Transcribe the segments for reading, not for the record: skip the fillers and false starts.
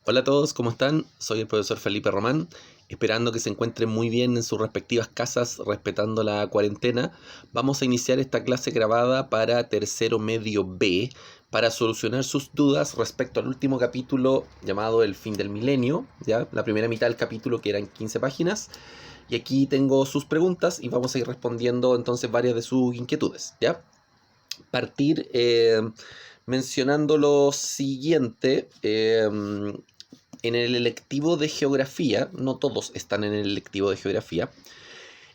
Hola a todos, ¿cómo están? Soy el profesor Felipe Román, esperando que se encuentren muy bien en sus respectivas casas, respetando la cuarentena. Vamos a iniciar esta clase grabada para tercero medio B, para solucionar sus dudas respecto al último capítulo llamado El fin del milenio, ¿ya? La primera mitad del capítulo, que eran 15 páginas. Y aquí tengo sus preguntas y vamos a ir respondiendo entonces varias de sus inquietudes, ¿ya? Partir mencionando lo siguiente. En el electivo de geografía, no todos están en el electivo de geografía,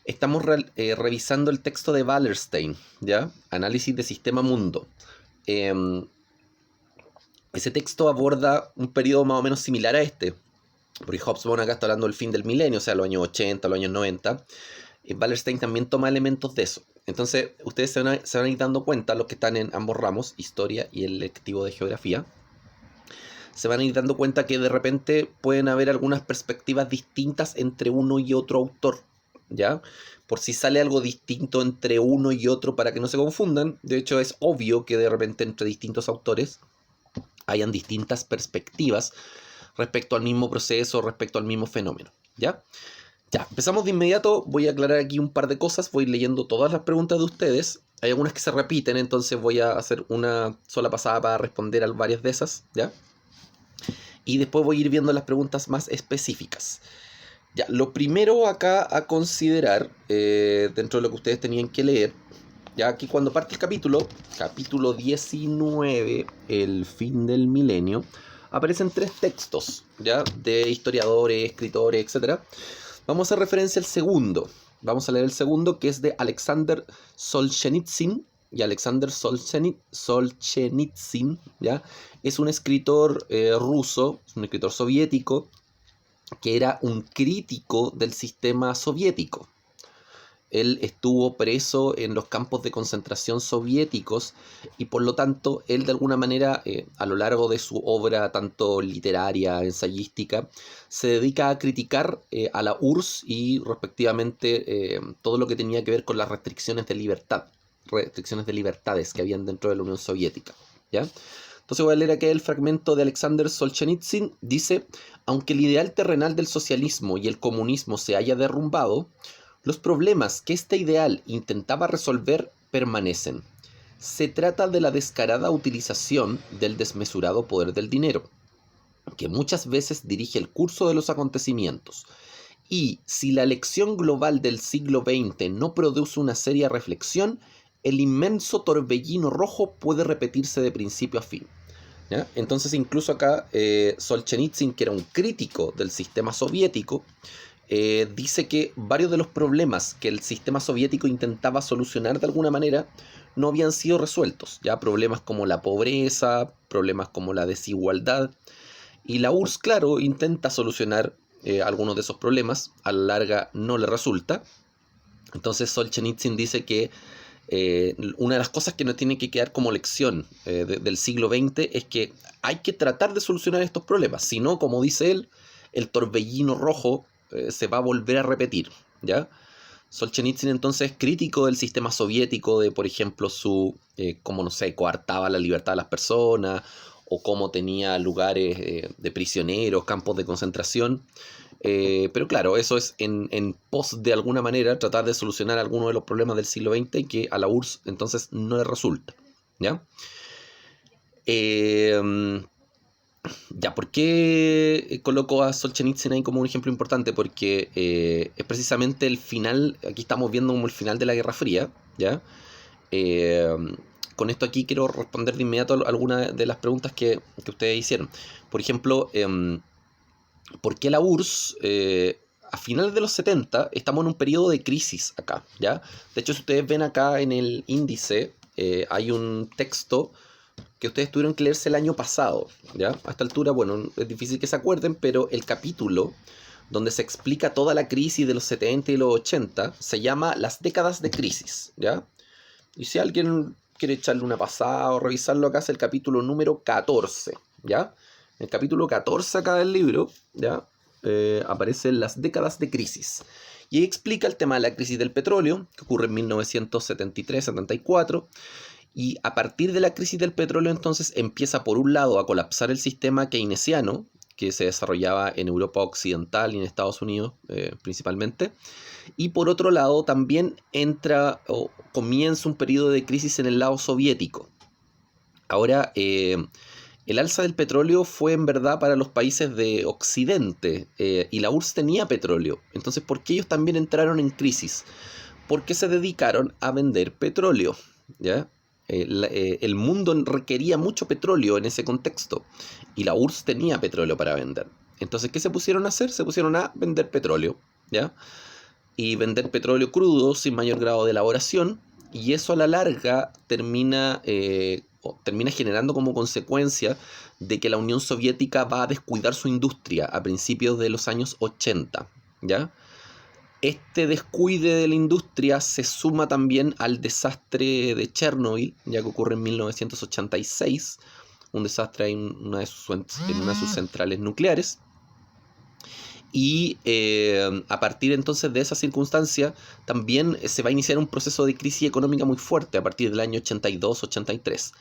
estamos revisando el texto de Wallerstein, ¿ya? Análisis de sistema mundo. Ese texto aborda un periodo más o menos similar a este, porque Hobsbawm acá está hablando del fin del milenio, o sea, los años 80, los años 90. Wallerstein también toma elementos de eso. Entonces, ustedes se van a ir dando cuenta, los que están en ambos ramos, historia y el electivo de geografía, se van a ir dando cuenta que de repente pueden haber algunas perspectivas distintas entre uno y otro autor, ¿ya? Por si sale algo distinto entre uno y otro para que no se confundan. De hecho, es obvio que de repente entre distintos autores hayan distintas perspectivas respecto al mismo proceso, respecto al mismo fenómeno, ¿ya? Ya, empezamos de inmediato. Voy a aclarar aquí un par de cosas. Voy leyendo todas las preguntas de ustedes. Hay algunas que se repiten, entonces voy a hacer una sola pasada para responder a varias de esas, ¿ya? Y después voy a ir viendo las preguntas más específicas. Ya, lo primero acá a considerar, dentro de lo que ustedes tenían que leer, ya aquí cuando parte el capítulo 19, el fin del milenio, aparecen tres textos, ya, de historiadores, escritores, etc. Vamos a hacer referencia al segundo. Vamos a leer el segundo, que es de Alexander Solzhenitsyn. Y Alexander Solzhenitsyn, ¿ya? Es un escritor ruso, un escritor soviético, que era un crítico del sistema soviético. Él estuvo preso en los campos de concentración soviéticos y por lo tanto él de alguna manera a lo largo de su obra tanto literaria, ensayística, se dedica a criticar a la URSS y respectivamente todo lo que tenía que ver con las restricciones de libertades que habían dentro de la Unión Soviética, ¿ya? Entonces voy a leer aquí el fragmento de Alexander Solzhenitsyn. Dice: aunque el ideal terrenal del socialismo y el comunismo se haya derrumbado, los problemas que este ideal intentaba resolver permanecen. Se trata de la descarada utilización del desmesurado poder del dinero, que muchas veces dirige el curso de los acontecimientos. Y si la lección global del siglo XX no produce una seria reflexión, el inmenso torbellino rojo puede repetirse de principio a fin, ¿ya? Entonces incluso acá Solzhenitsyn, que era un crítico del sistema soviético, dice que varios de los problemas que el sistema soviético intentaba solucionar de alguna manera no habían sido resueltos, ya problemas como la pobreza, problemas como la desigualdad, y la URSS, claro, intenta solucionar algunos de esos problemas, a la larga no le resulta. Entonces Solzhenitsyn dice que una de las cosas que nos tiene que quedar como lección del siglo XX es que hay que tratar de solucionar estos problemas, si no, como dice él, el torbellino rojo se va a volver a repetir, ¿ya? Solzhenitsyn entonces es crítico del sistema soviético, de por ejemplo cómo, no sé, coartaba la libertad de las personas, o cómo tenía lugares de prisioneros, campos de concentración. Pero claro, eso es en pos de alguna manera tratar de solucionar algunos de los problemas del siglo XX que a la URSS entonces no le resulta, ¿ya? Ya, ¿por qué coloco a Solzhenitsyn ahí como un ejemplo importante? Porque es precisamente el final, aquí estamos viendo como el final de la Guerra Fría, ¿ya? Eh, con esto aquí quiero responder de inmediato a algunas de las preguntas que ustedes hicieron. Por ejemplo, ¿por qué la URSS, a finales de los 70, estamos en un periodo de crisis acá, ¿ya? De hecho, si ustedes ven acá en el índice, hay un texto que ustedes tuvieron que leerse el año pasado, ¿ya? A esta altura, bueno, es difícil que se acuerden, pero el capítulo donde se explica toda la crisis de los 70 y los 80 se llama Las décadas de crisis, ¿ya? Y si alguien quiere echarle una pasada o revisarlo, acá es el capítulo número 14, ¿ya? En el capítulo 14 acá del libro, ¿ya? Aparecen las décadas de crisis. Y ahí explica el tema de la crisis del petróleo, que ocurre en 1973-74. Y a partir de la crisis del petróleo entonces empieza por un lado a colapsar el sistema keynesiano, que se desarrollaba en Europa Occidental y en Estados Unidos principalmente. Y por otro lado también entra o comienza un periodo de crisis en el lado soviético. Ahora, el alza del petróleo fue en verdad para los países de Occidente y la URSS tenía petróleo. Entonces, ¿por qué ellos también entraron en crisis? Porque se dedicaron a vender petróleo, ¿ya? El mundo requería mucho petróleo en ese contexto y la URSS tenía petróleo para vender. Entonces, ¿qué se pusieron a hacer? Se pusieron a vender petróleo, ¿ya? Y vender petróleo crudo sin mayor grado de elaboración, y eso a la larga termina generando como consecuencia de que la Unión Soviética va a descuidar su industria a principios de los años 80, ¿ya? Este descuide de la industria se suma también al desastre de Chernobyl, ya que ocurre en 1986, un desastre en una de sus centrales nucleares. Y a partir entonces de esa circunstancia también se va a iniciar un proceso de crisis económica muy fuerte a partir del año 82-83.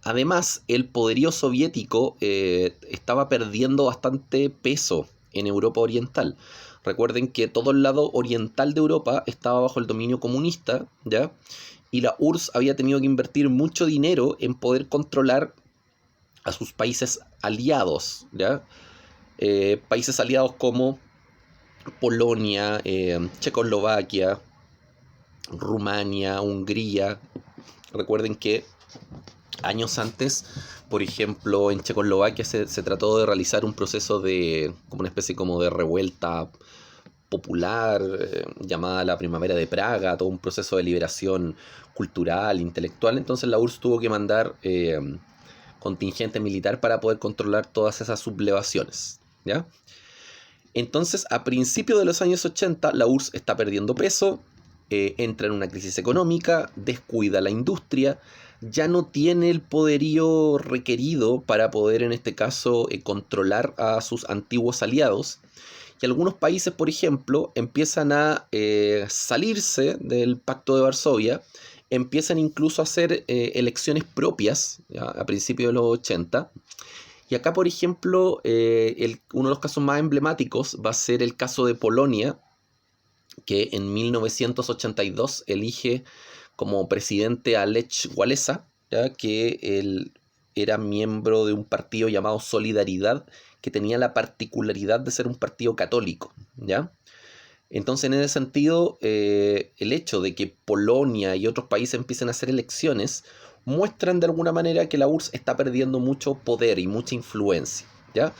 Además, el poderío soviético estaba perdiendo bastante peso en Europa Oriental. Recuerden que todo el lado oriental de Europa estaba bajo el dominio comunista, ¿ya? Y la URSS había tenido que invertir mucho dinero en poder controlar a sus países aliados, ¿ya? Países aliados como Polonia, Checoslovaquia, Rumania, Hungría. Recuerden que años antes, por ejemplo, en Checoslovaquia se trató de realizar un proceso de, como una especie como de revuelta popular, llamada la Primavera de Praga, todo un proceso de liberación cultural, intelectual. Entonces la URSS tuvo que mandar contingente militar para poder controlar todas esas sublevaciones, ¿ya? Entonces, a principios de los años 80, la URSS está perdiendo peso, entra en una crisis económica, descuida la industria, ya no tiene el poderío requerido para poder, en este caso, controlar a sus antiguos aliados. Y algunos países, por ejemplo, empiezan a salirse del Pacto de Varsovia, empiezan incluso a hacer elecciones propias, ¿ya? A principios de los 80. Y acá, por ejemplo, uno de los casos más emblemáticos va a ser el caso de Polonia, que en 1982 elige como presidente a Lech Walesa, ¿ya? Que él era miembro de un partido llamado Solidaridad, que tenía la particularidad de ser un partido católico, ¿ya? Entonces, en ese sentido, el hecho de que Polonia y otros países empiecen a hacer elecciones muestran de alguna manera que la URSS está perdiendo mucho poder y mucha influencia, ¿ya?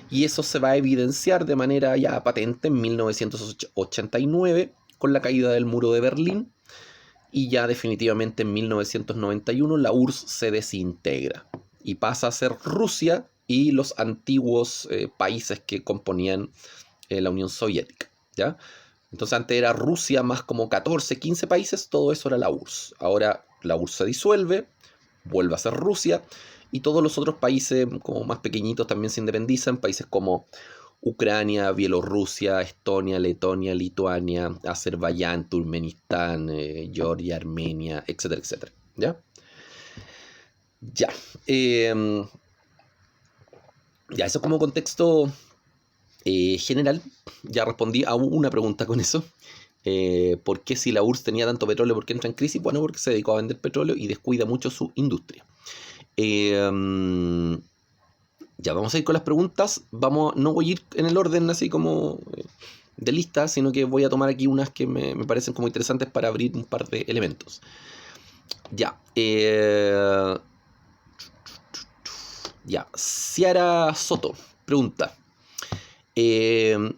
Y eso se va a evidenciar de manera ya patente en 1989 con la caída del muro de Berlín, y ya definitivamente en 1991 la URSS se desintegra y pasa a ser Rusia y los antiguos países que componían la Unión Soviética, ¿ya? Entonces antes era Rusia más como 14, 15 países, todo eso era la URSS. Ahora la URSS se disuelve, vuelve a ser Rusia, y todos los otros países como más pequeñitos también se independizan, países como Ucrania, Bielorrusia, Estonia, Letonia, Lituania, Azerbaiyán, Turkmenistán, Georgia, Armenia, etcétera, etcétera, ¿ya? Ya. Ya, eso como contexto general. Ya respondí a una pregunta con eso. ¿Por qué si la URSS tenía tanto petróleo, por qué entra en crisis? Bueno, porque se dedicó a vender petróleo y descuida mucho su industria. Ya, vamos a ir con las preguntas. No voy a ir en el orden así como de lista, sino que voy a tomar aquí unas que me parecen como interesantes para abrir un par de elementos. Ya. Ya. Ciara Soto pregunta: ¿qué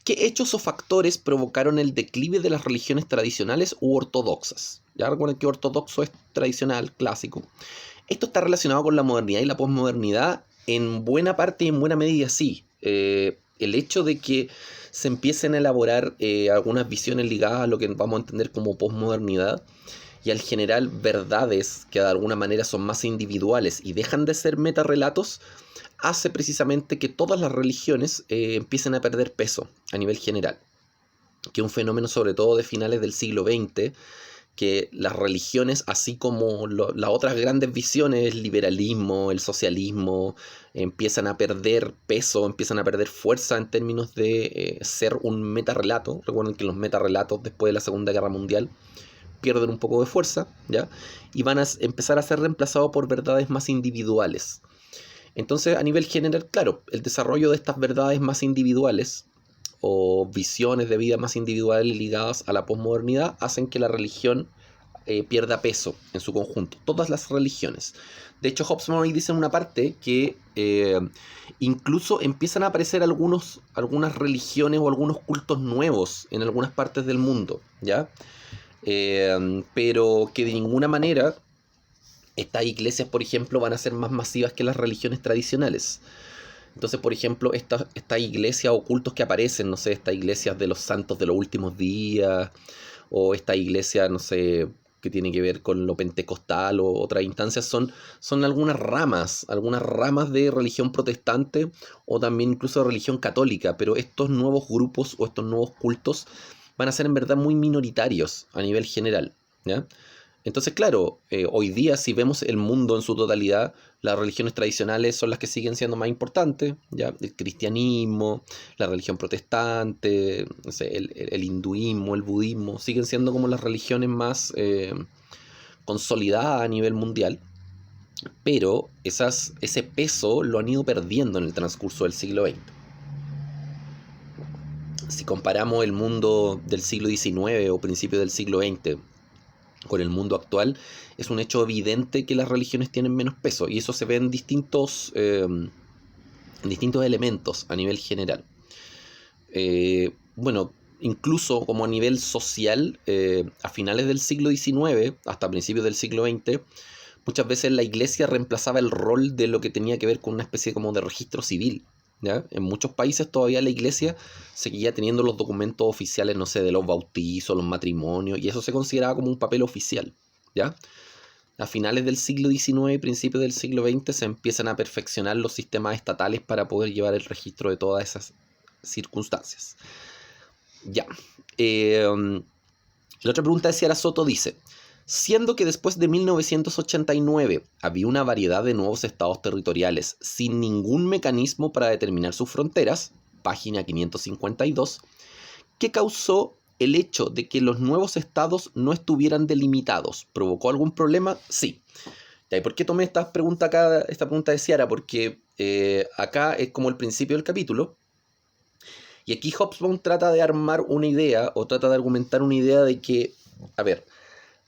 hechos o factores provocaron el declive de las religiones tradicionales u ortodoxas? Ya recuerden que ortodoxo es tradicional, clásico. Esto está relacionado con la modernidad y la posmodernidad en buena parte y en buena medida, sí. El hecho de que se empiecen a elaborar algunas visiones ligadas a lo que vamos a entender como posmodernidad, y al generar verdades que de alguna manera son más individuales y dejan de ser metarrelatos, hace precisamente que todas las religiones empiecen a perder peso a nivel general. Que es un fenómeno sobre todo de finales del siglo XX, que las religiones, así como las otras grandes visiones, el liberalismo, el socialismo, empiezan a perder peso, empiezan a perder fuerza en términos de ser un metarrelato. Recuerden que los metarrelatos después de la Segunda Guerra Mundial pierden un poco de fuerza, ¿ya? Y van a empezar a ser reemplazados por verdades más individuales. Entonces, a nivel general, claro, el desarrollo de estas verdades más individuales o visiones de vida más individuales ligadas a la posmodernidad hacen que la religión pierda peso en su conjunto. Todas las religiones. De hecho, Hobsbawm dice en una parte que incluso empiezan a aparecer algunas religiones o algunos cultos nuevos en algunas partes del mundo, ¿ya? Pero que de ninguna manera estas iglesias, por ejemplo, van a ser más masivas que las religiones tradicionales. Entonces, por ejemplo, estas iglesias o cultos que aparecen, no sé, estas iglesias de los santos de los últimos días, o esta iglesia, no sé, que tiene que ver con lo pentecostal o otras instancias, son algunas ramas de religión protestante o también incluso de religión católica, pero estos nuevos grupos o estos nuevos cultos van a ser en verdad muy minoritarios a nivel general, ¿ya? Entonces, claro, hoy día si vemos el mundo en su totalidad, las religiones tradicionales son las que siguen siendo más importantes, ¿ya? El cristianismo, la religión protestante, no sé, el hinduismo, el budismo, siguen siendo como las religiones más consolidadas a nivel mundial, pero ese peso lo han ido perdiendo en el transcurso del siglo XX. Si comparamos el mundo del siglo XIX o principios del siglo XX con el mundo actual, es un hecho evidente que las religiones tienen menos peso, y eso se ve en distintos elementos a nivel general. Bueno, incluso como a nivel social, a finales del siglo XIX hasta principios del siglo XX, muchas veces la iglesia reemplazaba el rol de lo que tenía que ver con una especie como de registro civil, ¿ya? En muchos países todavía la iglesia seguía teniendo los documentos oficiales, no sé, de los bautizos, los matrimonios, y eso se consideraba como un papel oficial, ¿ya? A finales del siglo XIX y principios del siglo XX se empiezan a perfeccionar los sistemas estatales para poder llevar el registro de todas esas circunstancias. Ya. La otra pregunta de Ciara Soto dice: siendo que después de 1989 había una variedad de nuevos estados territoriales sin ningún mecanismo para determinar sus fronteras, página 552, ¿qué causó el hecho de que los nuevos estados no estuvieran delimitados? ¿Provocó algún problema? Sí. ¿Y por qué tomé esta pregunta de Ciara? Porque acá es como el principio del capítulo, y aquí Hobsbawm trata de armar una idea, o trata de argumentar una idea de que, a ver,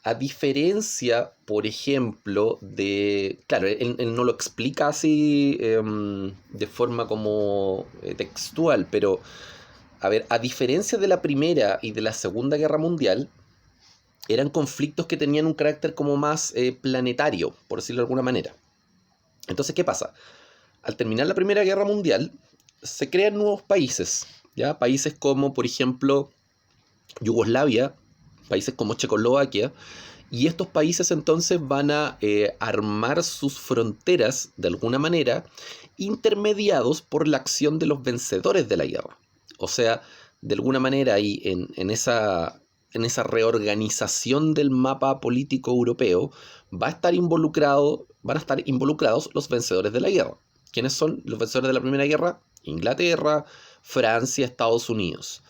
a diferencia, por ejemplo, de... Claro, él no lo explica así de forma como textual, pero, a ver, a diferencia de la Primera y de la Segunda Guerra Mundial, eran conflictos que tenían un carácter como más planetario, por decirlo de alguna manera. Entonces, ¿qué pasa? Al terminar la Primera Guerra Mundial, se crean nuevos países, ¿ya? Países como, por ejemplo, Yugoslavia, países como Checoslovaquia, y estos países entonces van a armar sus fronteras de alguna manera, intermediados por la acción de los vencedores de la guerra. O sea, de alguna manera ahí en esa reorganización del mapa político europeo van a estar involucrados los vencedores de la guerra. ¿Quiénes son los vencedores de la Primera Guerra? Inglaterra, Francia, Estados Unidos.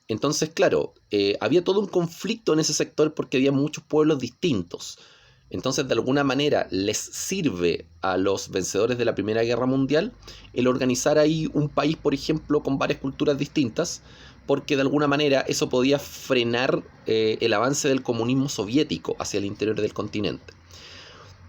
Entonces, claro, había todo un conflicto en ese sector porque había muchos pueblos distintos. Entonces, de alguna manera, les sirve a los vencedores de la Primera Guerra Mundial el organizar ahí un país, por ejemplo, con varias culturas distintas, porque de alguna manera eso podía frenar el avance del comunismo soviético hacia el interior del continente.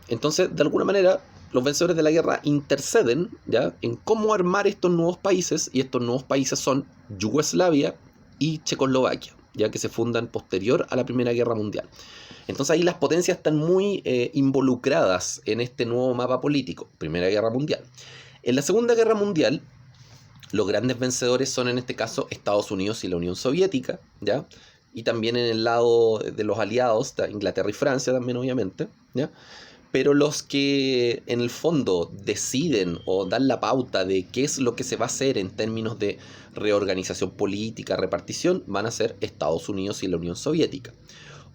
Entonces, de alguna manera, los vencedores de la guerra interceden, ¿ya?, en cómo armar estos nuevos países, y estos nuevos países son Yugoslavia y Checoslovaquia, ya que se fundan posterior a la Primera Guerra Mundial. Entonces ahí las potencias están muy involucradas en este nuevo mapa político, Primera Guerra Mundial. En la Segunda Guerra Mundial, los grandes vencedores son en este caso Estados Unidos y la Unión Soviética, ¿ya? Y también en el lado de los aliados, Inglaterra y Francia también obviamente, ¿ya? Pero los que en el fondo deciden o dan la pauta de qué es lo que se va a hacer en términos de reorganización política, repartición, van a ser Estados Unidos y la Unión Soviética.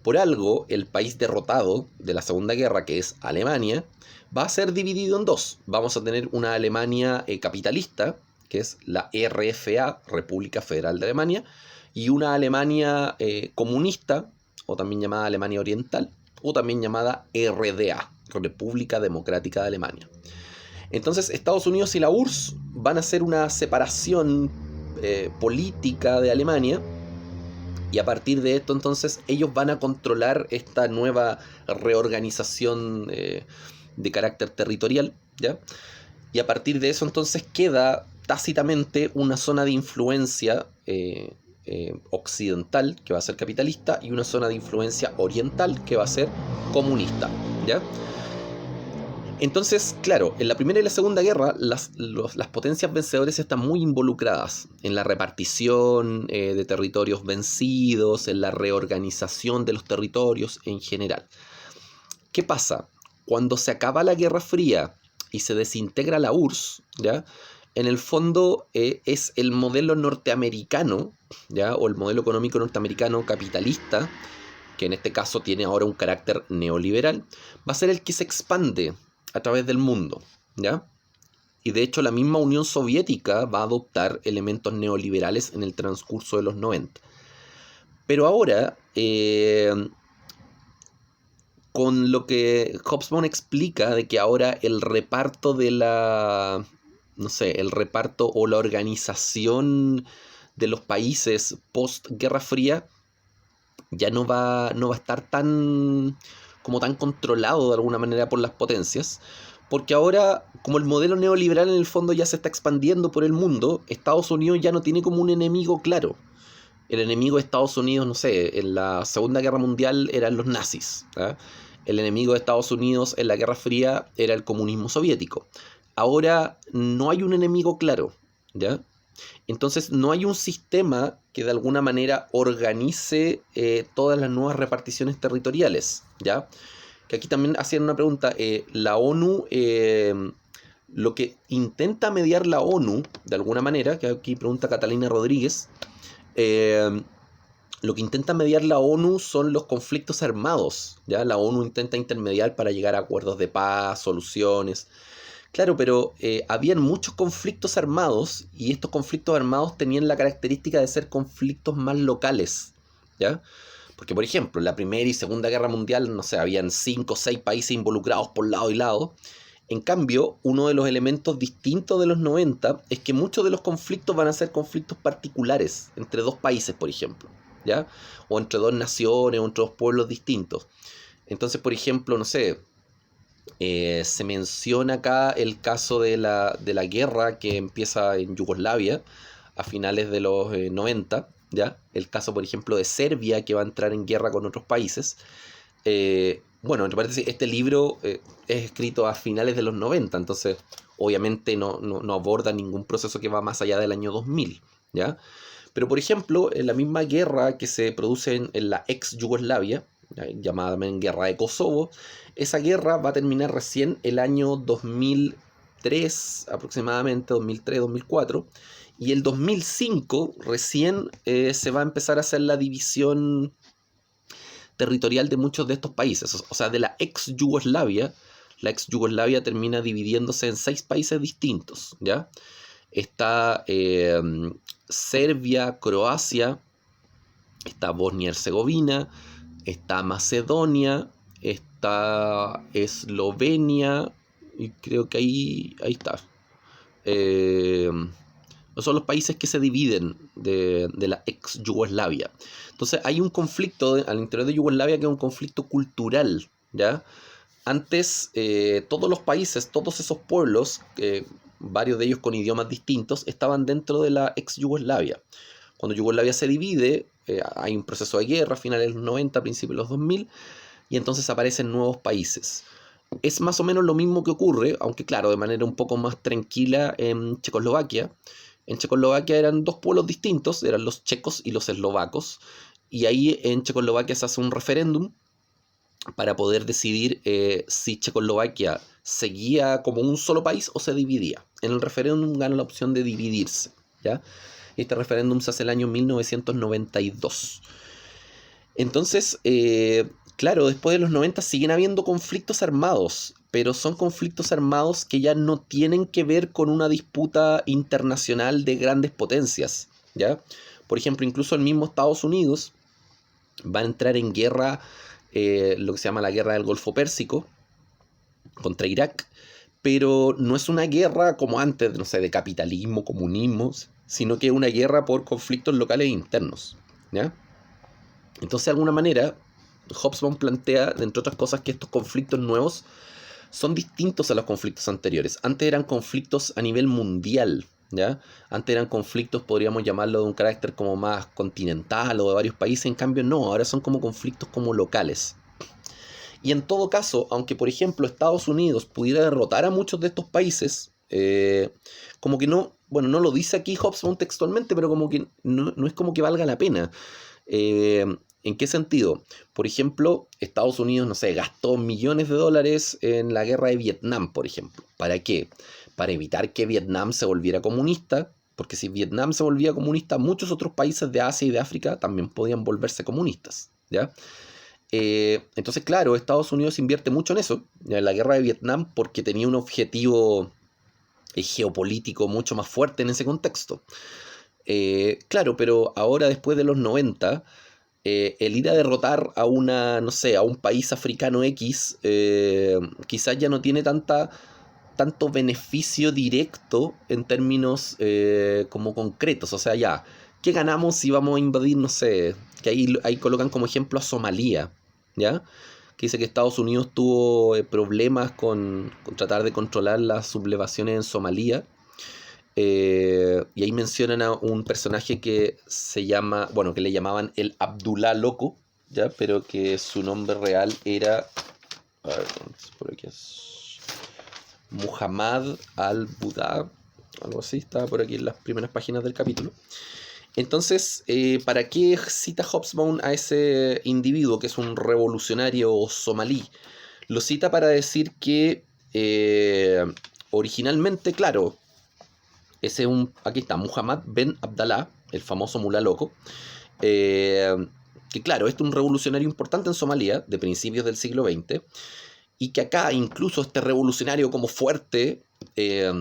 Por algo, el país derrotado de la Segunda Guerra, que es Alemania, va a ser dividido en dos. Vamos a tener una Alemania capitalista, que es la RFA, República Federal de Alemania, y una Alemania comunista, o también llamada Alemania Oriental, o también llamada RDA, República Democrática de Alemania. Entonces Estados Unidos y la URSS van a hacer una separación política de Alemania, y a partir de esto entonces ellos van a controlar esta nueva reorganización de carácter territorial, ¿ya? Y a partir de eso entonces queda tácitamente una zona de influencia occidental, que va a ser capitalista, y una zona de influencia oriental, que va a ser comunista, ¿ya? Entonces, claro, en la Primera y la Segunda Guerra las potencias vencedoras están muy involucradas en la repartición de territorios vencidos, en la reorganización de los territorios en general. ¿Qué pasa? Cuando se acaba la Guerra Fría y se desintegra la URSS, ¿ya? En el fondo es el modelo norteamericano, ¿ya? O el modelo económico norteamericano capitalista, que en este caso tiene ahora un carácter neoliberal, va a ser el que se expande a través del mundo, ¿ya? Y de hecho la misma Unión Soviética va a adoptar elementos neoliberales en el transcurso de los 90. Pero ahora, con lo que Hobsbawm explica de que ahora el reparto de la, no sé, el reparto o la organización de los países post Guerra Fría ya no va a estar tan controlado de alguna manera por las potencias, porque ahora, como el modelo neoliberal en el fondo ya se está expandiendo por el mundo, Estados Unidos ya no tiene como un enemigo claro. El enemigo de Estados Unidos, no sé, en la Segunda Guerra Mundial eran los nazis, ¿eh? El enemigo de Estados Unidos en la Guerra Fría era el comunismo soviético. Ahora no hay un enemigo claro, ¿ya? Entonces no hay un sistema que de alguna manera organice todas las nuevas reparticiones territoriales, ¿ya? Que aquí también hacían una pregunta, la ONU, lo que intenta mediar la ONU, de alguna manera, que aquí pregunta Catalina Rodríguez, lo que intenta mediar la ONU son los conflictos armados, ¿ya? La ONU intenta intermediar para llegar a acuerdos de paz, soluciones. Claro, pero habían muchos conflictos armados y estos conflictos armados tenían la característica de ser conflictos más locales, ¿ya? Porque, por ejemplo, en la Primera y Segunda Guerra Mundial, no sé, habían 5 o 6 países involucrados por lado y lado. En cambio, uno de los elementos distintos de los 90 es que muchos de los conflictos van a ser conflictos particulares, entre dos países, por ejemplo, ¿ya? O entre dos naciones, o entre dos pueblos distintos. Entonces, por ejemplo, no sé, se menciona acá el caso de la guerra que empieza en Yugoslavia a finales de los 90, ¿ya? El caso, por ejemplo, de Serbia, que va a entrar en guerra con otros países. Bueno, entre paréntesis, este libro es escrito a finales de los 90, entonces obviamente no aborda ningún proceso que va más allá del año 2000, ¿ya? Pero, por ejemplo, en la misma guerra que se produce en la ex Yugoslavia, llamada también Guerra de Kosovo, esa guerra va a terminar recién el año 2003, aproximadamente, 2003-2004, y el 2005 recién se va a empezar a hacer la división territorial de muchos de estos países. O sea, de la ex Yugoslavia, la ex Yugoslavia termina dividiéndose en 6 países distintos, ¿ya? Está Serbia, Croacia, está Bosnia-Herzegovina, está Macedonia, está Eslovenia, y creo que ahí está. Son los países que se dividen de la ex Yugoslavia. Entonces hay un conflicto al interior de Yugoslavia que es un conflicto cultural, ¿ya? Antes todos los países, todos esos pueblos, varios de ellos con idiomas distintos, estaban dentro de la ex Yugoslavia. Cuando Yugoslavia se divide, hay un proceso de guerra a finales de los 90, principios de los 2000, y entonces aparecen nuevos países. Es más o menos lo mismo que ocurre, aunque claro, de manera un poco más tranquila en Checoslovaquia. En Checoslovaquia eran dos pueblos distintos, eran los checos y los eslovacos, y ahí en Checoslovaquia se hace un referéndum para poder decidir si Checoslovaquia seguía como un solo país o se dividía. En el referéndum gana la opción de dividirse, ¿ya? Este referéndum se hace el año 1992. Entonces, claro, después de los 90 siguen habiendo conflictos armados, pero son conflictos armados que ya no tienen que ver con una disputa internacional de grandes potencias, ¿ya? Por ejemplo, incluso el mismo Estados Unidos va a entrar en guerra, lo que se llama la guerra del Golfo Pérsico, contra Irak, pero no es una guerra como antes, no sé, de capitalismo, comunismo, sino que es una guerra por conflictos locales e internos, ¿ya? Entonces, de alguna manera, Hobsbawm plantea, entre otras cosas, que estos conflictos nuevos son distintos a los conflictos anteriores. Antes eran conflictos a nivel mundial, ¿ya? Antes eran conflictos, podríamos llamarlo, de un carácter como más continental o de varios países. En cambio, no, ahora son como conflictos como locales. Y en todo caso, aunque por ejemplo Estados Unidos pudiera derrotar a muchos de estos países, como que no, bueno, no lo dice aquí Hobsbawm textualmente, pero como que no es como que valga la pena. Eh, ¿En qué sentido? Por ejemplo, Estados Unidos, no sé, gastó millones de dólares en la guerra de Vietnam, por ejemplo. ¿Para qué? Para evitar que Vietnam se volviera comunista, porque si Vietnam se volvía comunista, muchos otros países de Asia y de África también podían volverse comunistas, ¿ya? Entonces, claro, Estados Unidos invierte mucho en eso, en la guerra de Vietnam, porque tenía un objetivo geopolítico mucho más fuerte en ese contexto. Claro, pero ahora después de los 90, el ir a derrotar a una, no sé, a un país africano X, quizás ya no tiene tanto beneficio directo en términos como concretos. O sea, ya, ¿qué ganamos si vamos a invadir, no sé, que ahí colocan como ejemplo a Somalia, ¿ya? Que dice que Estados Unidos tuvo problemas con tratar de controlar las sublevaciones en Somalia. Y ahí mencionan a un personaje que se llama, bueno, que le llamaban el Abdullah Loco, ¿ya? Pero que su nombre real era, a ver, por aquí es Muhammad al-Buda, algo así, estaba por aquí en las primeras páginas del capítulo. Entonces, ¿para qué cita Hobsbawm a ese individuo que es un revolucionario somalí? Lo cita para decir que originalmente, claro, aquí está, Muhammad Ben Abdallah, el famoso mulá loco, eh, que claro, este es un revolucionario importante en Somalia de principios del siglo XX, y que acá incluso este revolucionario como fuerte, eh,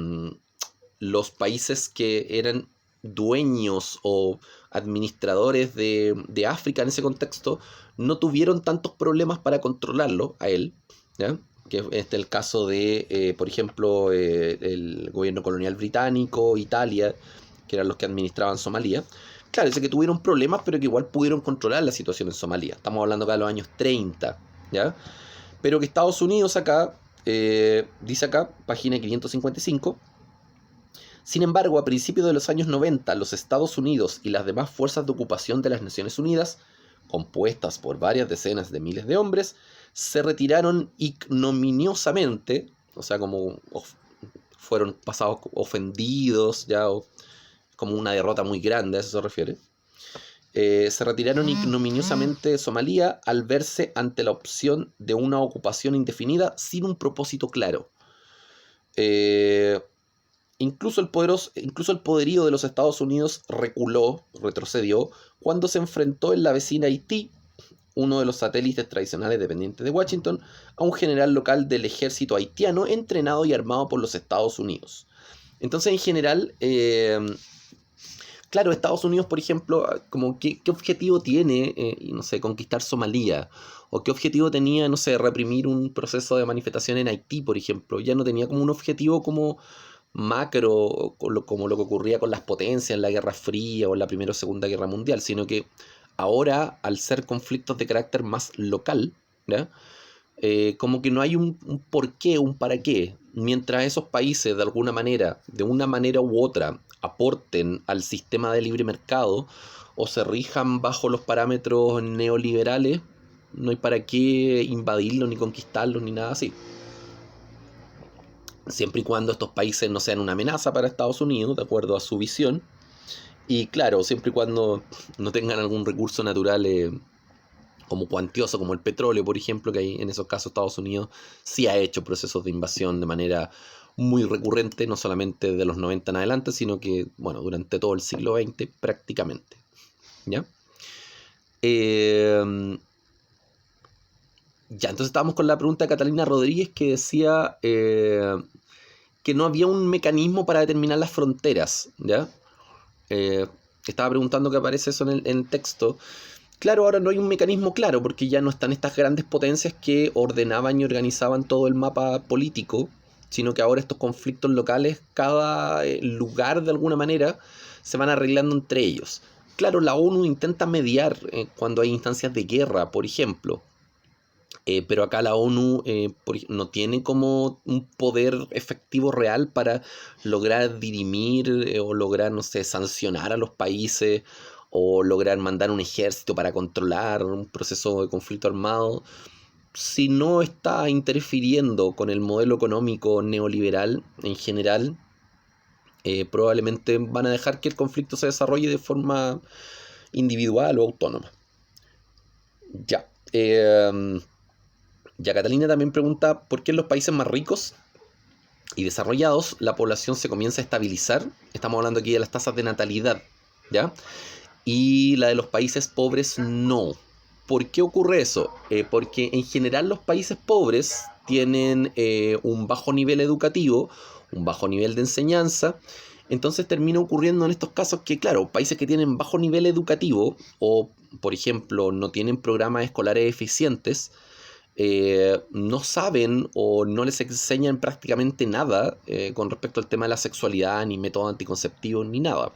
los países que eran dueños o administradores de África en ese contexto no tuvieron tantos problemas para controlarlo a él, ¿ya? Que es el caso de, por ejemplo, el gobierno colonial británico, Italia, que eran los que administraban Somalia. Claro, dice que tuvieron problemas, pero que igual pudieron controlar la situación en Somalia. Estamos hablando acá de los años 30, ¿ya? Pero que Estados Unidos acá, dice acá, página 555, sin embargo, a principios de los años 90, los Estados Unidos y las demás fuerzas de ocupación de las Naciones Unidas, compuestas por varias decenas de miles de hombres, se retiraron ignominiosamente, o sea, como fueron pasados ofendidos, ya, como una derrota muy grande, a eso se refiere. Se retiraron ignominiosamente de Somalia al verse ante la opción de una ocupación indefinida sin un propósito claro. Incluso el poderío de los Estados Unidos retrocedió, cuando se enfrentó en la vecina Haití, uno de los satélites tradicionales dependientes de Washington, a un general local del ejército haitiano entrenado y armado por los Estados Unidos. Entonces, en general, claro, Estados Unidos, por ejemplo, como qué objetivo tiene, no sé, conquistar Somalia, o qué objetivo tenía, no sé, reprimir un proceso de manifestación en Haití, por ejemplo. Ya no tenía como un objetivo como macro, como lo que ocurría con las potencias en la Guerra Fría o en la Primera o Segunda Guerra Mundial, sino que ahora, al ser conflictos de carácter más local, ¿ya? Como que no hay un por qué, un para qué. Mientras esos países, de alguna manera, de una manera u otra, aporten al sistema de libre mercado o se rijan bajo los parámetros neoliberales, no hay para qué invadirlos, ni conquistarlos, ni nada así. Siempre y cuando estos países no sean una amenaza para Estados Unidos, de acuerdo a su visión. Y claro, siempre y cuando no tengan algún recurso natural como cuantioso, como el petróleo, por ejemplo, que en esos casos Estados Unidos sí ha hecho procesos de invasión de manera muy recurrente, no solamente de los 90 en adelante, sino que, bueno, durante todo el siglo XX prácticamente, ¿ya? Ya, entonces estábamos con la pregunta de Catalina Rodríguez que decía que no había un mecanismo para determinar las fronteras, ¿ya? Eh, Estaba preguntando que aparece eso en el texto. Claro, ahora no hay un mecanismo claro porque ya no están estas grandes potencias que ordenaban y organizaban todo el mapa político, sino que ahora estos conflictos locales, cada lugar de alguna manera, se van arreglando entre ellos. Claro, la ONU intenta mediar cuando hay instancias de guerra, por ejemplo, pero acá la ONU no tiene como un poder efectivo real para lograr dirimir o lograr, no sé, sancionar a los países o lograr mandar un ejército para controlar un proceso de conflicto armado. Si no está interfiriendo con el modelo económico neoliberal en general, probablemente van a dejar que el conflicto se desarrolle de forma individual o autónoma. Ya. Ya Catalina también pregunta por qué en los países más ricos y desarrollados la población se comienza a estabilizar. Estamos hablando aquí de las tasas de natalidad, ¿ya? Y la de los países pobres no. ¿Por qué ocurre eso? Porque en general los países pobres tienen un bajo nivel educativo, un bajo nivel de enseñanza. Entonces termina ocurriendo en estos casos que, claro, países que tienen bajo nivel educativo o, por ejemplo, no tienen programas escolares eficientes, no saben o no les enseñan prácticamente nada con respecto al tema de la sexualidad, ni métodos anticonceptivos, ni nada.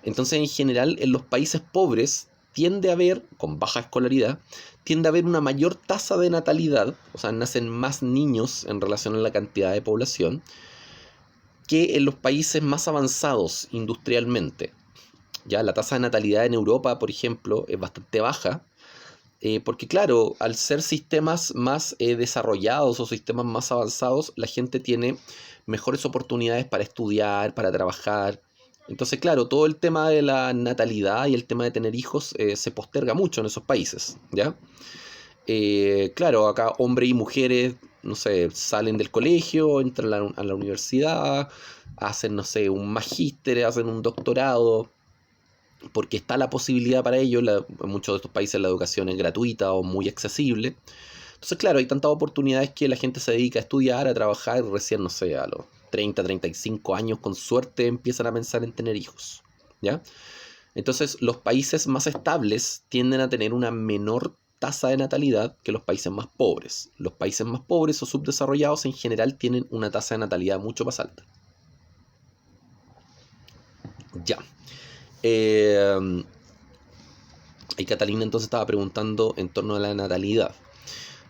Entonces, en general, en los países pobres tiende a haber, con baja escolaridad, tiende a haber una mayor tasa de natalidad, o sea, nacen más niños en relación a la cantidad de población, que en los países más avanzados industrialmente. Ya la tasa de natalidad en Europa, por ejemplo, es bastante baja, porque claro, al ser sistemas más desarrollados o sistemas más avanzados, la gente tiene mejores oportunidades para estudiar, para trabajar. Entonces, claro, todo el tema de la natalidad y el tema de tener hijos se posterga mucho en esos países, ¿ya? Claro, acá hombres y mujeres, no sé, salen del colegio, entran a la universidad, hacen, no sé, un magíster, hacen un doctorado, porque está la posibilidad para ellos, en muchos de estos países la educación es gratuita o muy accesible. Entonces, claro, hay tantas oportunidades que la gente se dedica a estudiar, a trabajar, y recién, no sé, a los 30, 35 años, con suerte, empiezan a pensar en tener hijos, ¿ya? Entonces, los países más estables tienden a tener una menor tasa de natalidad que los países más pobres. Los países más pobres o subdesarrollados en general tienen una tasa de natalidad mucho más alta. Ya. Y Catalina entonces estaba preguntando en torno a la natalidad.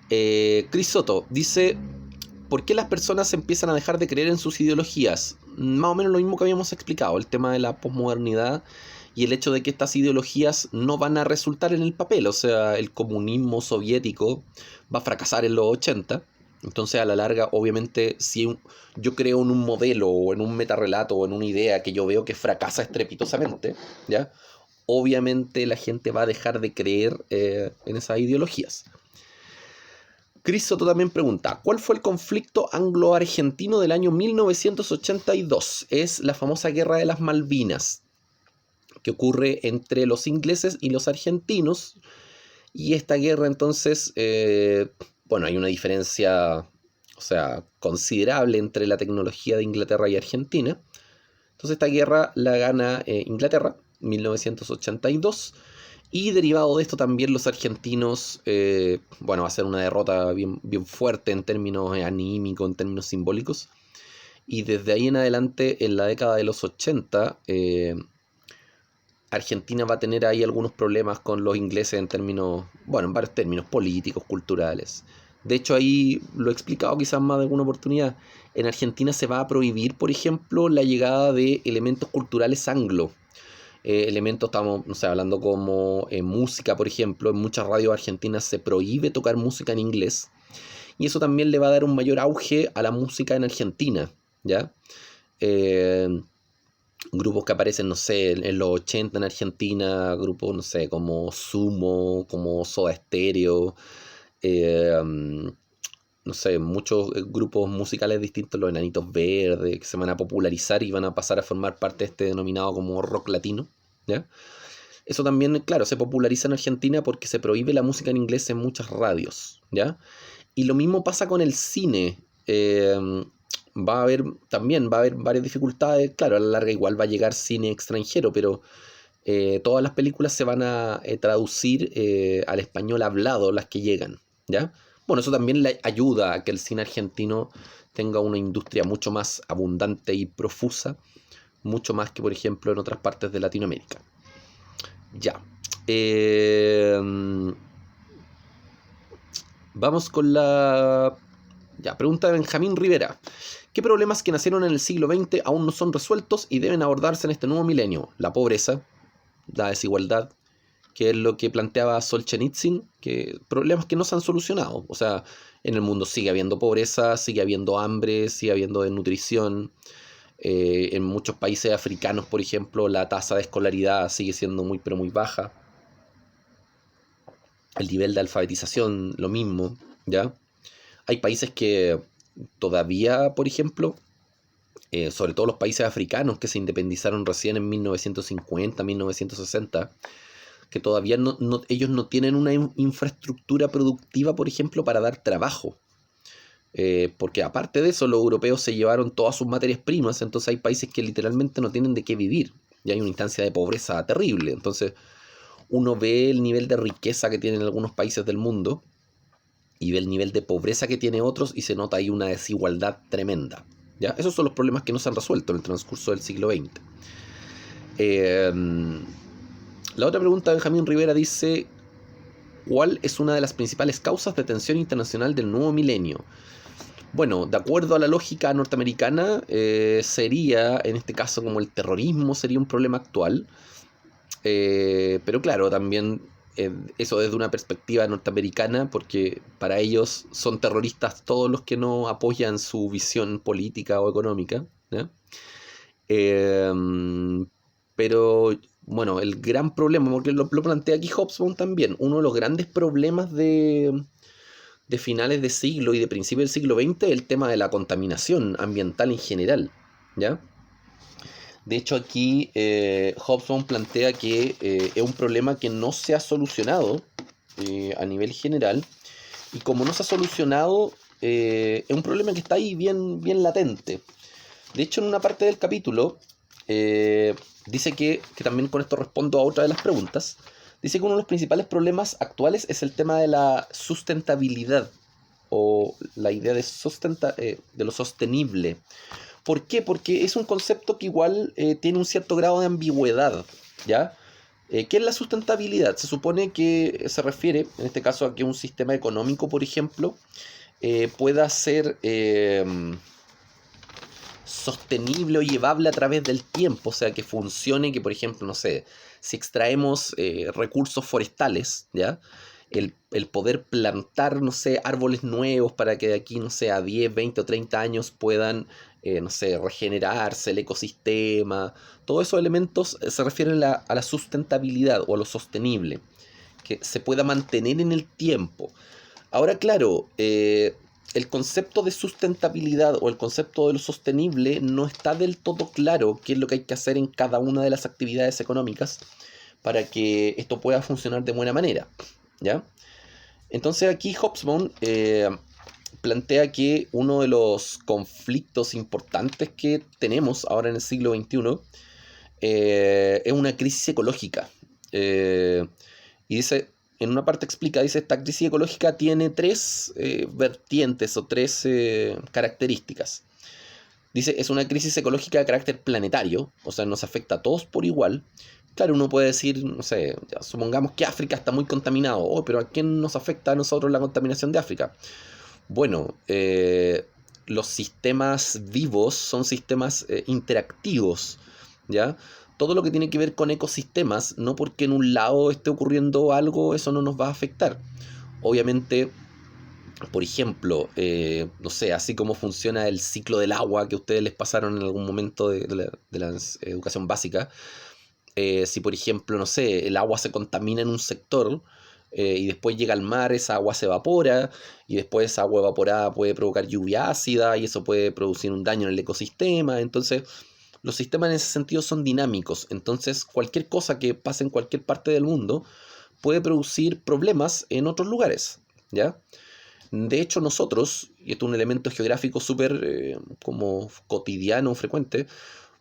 Chris Soto dice, ¿por qué las personas empiezan a dejar de creer en sus ideologías? Más o menos lo mismo que habíamos explicado, el tema de la posmodernidad y el hecho de que estas ideologías no van a resultar en el papel. O sea, el comunismo soviético va a fracasar en los 80. Entonces, a la larga, obviamente, si yo creo en un modelo o en un metarrelato o en una idea que yo veo que fracasa estrepitosamente, ¿ya? Obviamente la gente va a dejar de creer en esas ideologías. Chris Soto también pregunta, ¿cuál fue el conflicto anglo-argentino del año 1982? Es la famosa Guerra de las Malvinas, que ocurre entre los ingleses y los argentinos. Y esta guerra entonces, bueno, hay una diferencia, o sea, considerable entre la tecnología de Inglaterra y Argentina. Entonces esta guerra la gana Inglaterra, 1982. Y derivado de esto también los argentinos, bueno, va a ser una derrota bien, bien fuerte en términos anímicos, en términos simbólicos. Y desde ahí en adelante, en la década de los 80, Argentina va a tener ahí algunos problemas con los ingleses en términos, bueno, en varios términos políticos, culturales. De hecho, ahí lo he explicado quizás más de alguna oportunidad. En Argentina se va a prohibir, por ejemplo, la llegada de elementos culturales anglo. Elementos, estamos, no sé, hablando como música, por ejemplo. En muchas radios argentinas se prohíbe tocar música en inglés. Y eso también le va a dar un mayor auge a la música en Argentina, ¿ya? Grupos que aparecen, no sé, en los 80 en Argentina, grupos, no sé, como Sumo, como Soda Stereo, no sé, muchos grupos musicales distintos, los Enanitos Verdes, que se van a popularizar y van a pasar a formar parte de este denominado como rock latino, ¿ya? Eso también, claro, se populariza en Argentina porque se prohíbe la música en inglés en muchas radios, ¿ya? Y lo mismo pasa con el cine. Va a haber varias dificultades. Claro, a la larga igual va a llegar cine extranjero, pero todas las películas se van a traducir al español hablado, las que llegan, ¿ya? Bueno, eso también le ayuda a que el cine argentino tenga una industria mucho más abundante y profusa, mucho más que, por ejemplo, en otras partes de Latinoamérica. Ya. Vamos con la pregunta de Benjamín Rivera. ¿Qué problemas que nacieron en el siglo XX aún no son resueltos y deben abordarse en este nuevo milenio? La pobreza, la desigualdad, que es lo que planteaba Solzhenitsyn, que problemas que no se han solucionado. O sea, en el mundo sigue habiendo pobreza, sigue habiendo hambre, sigue habiendo desnutrición. En muchos países africanos, por ejemplo, la tasa de escolaridad sigue siendo muy, pero muy baja. El nivel de alfabetización, lo mismo, ¿ya? Hay países que todavía, por ejemplo, sobre todo los países africanos que se independizaron recién en 1950, 1960, que todavía ellos no tienen una infraestructura productiva, por ejemplo, para dar trabajo. Porque aparte de eso, los europeos se llevaron todas sus materias primas, entonces hay países que literalmente no tienen de qué vivir. Y hay una instancia de pobreza terrible. Entonces uno ve el nivel de riqueza que tienen algunos países del mundo y ve el nivel de pobreza que tiene otros y se nota ahí una desigualdad tremenda. ¿Ya? Esos son los problemas que no se han resuelto en el transcurso del siglo XX. La otra pregunta de Benjamín Rivera dice: ¿cuál es una de las principales causas de tensión internacional del nuevo milenio? Bueno, de acuerdo a la lógica norteamericana, sería, en este caso, como el terrorismo sería un problema actual. Pero claro, también eso desde una perspectiva norteamericana, porque para ellos son terroristas todos los que no apoyan su visión política o económica, ¿ya? Pero bueno, el gran problema, porque lo plantea aquí Hobsbawm también, uno de los grandes problemas de finales de siglo y de principios del siglo XX es el tema de la contaminación ambiental en general, ¿ya? De hecho, aquí Hobsbawm plantea que es un problema que no se ha solucionado a nivel general, y como no se ha solucionado, es un problema que está ahí bien, bien latente. De hecho, en una parte del capítulo dice que también con esto respondo a otra de las preguntas. Dice que uno de los principales problemas actuales es el tema de la sustentabilidad, o la idea de lo sostenible. ¿Por qué? Porque es un concepto que igual tiene un cierto grado de ambigüedad, ¿ya? ¿Qué es la sustentabilidad? Se supone que se refiere, en este caso, a que un sistema económico, por ejemplo, pueda ser sostenible o llevable a través del tiempo, o sea, que funcione, que por ejemplo, no sé, si extraemos recursos forestales, ¿ya? El poder plantar, no sé, árboles nuevos para que de aquí, no sé, a 10, 20 o 30 años puedan, no sé, regenerarse el ecosistema. Todos esos elementos se refieren a la sustentabilidad o a lo sostenible, que se pueda mantener en el tiempo. Ahora, claro, el concepto de sustentabilidad o el concepto de lo sostenible no está del todo claro qué es lo que hay que hacer en cada una de las actividades económicas para que esto pueda funcionar de buena manera, ¿ya? Entonces aquí Hobsbawm plantea que uno de los conflictos importantes que tenemos ahora en el siglo XXI es una crisis ecológica. Y dice, en una parte explica, dice, esta crisis ecológica tiene tres vertientes o tres características. Dice, es una crisis ecológica de carácter planetario, o sea, nos afecta a todos por igual. Claro, uno puede decir, no sé, ya, supongamos que África está muy contaminado, pero ¿a quién nos afecta a nosotros la contaminación de África? Bueno, los sistemas vivos son sistemas interactivos, ¿ya? Todo lo que tiene que ver con ecosistemas, no porque en un lado esté ocurriendo algo, eso no nos va a afectar. Obviamente, por ejemplo, no sé, así como funciona el ciclo del agua que ustedes les pasaron en algún momento de la educación básica, si por ejemplo, no sé, el agua se contamina en un sector y después llega al mar, esa agua se evapora y después esa agua evaporada puede provocar lluvia ácida y eso puede producir un daño en el ecosistema. Entonces, los sistemas en ese sentido son dinámicos, entonces cualquier cosa que pase en cualquier parte del mundo puede producir problemas en otros lugares, ¿ya? De hecho, nosotros, y esto es un elemento geográfico súper como cotidiano, frecuente,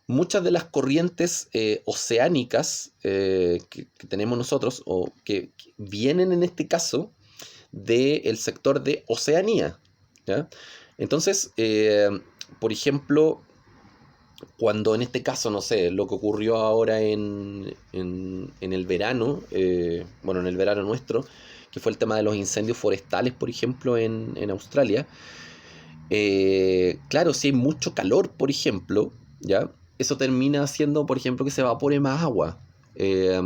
muchas de las corrientes oceánicas que tenemos nosotros, o que vienen en este caso del sector de Oceanía, ¿ya? Entonces, por ejemplo, cuando en este caso, no sé, lo que ocurrió ahora en el verano, bueno, en el verano nuestro, que fue el tema de los incendios forestales, por ejemplo, en Australia, claro, si hay mucho calor, por ejemplo, ¿ya? Eso termina haciendo, por ejemplo, que se evapore más agua. eh,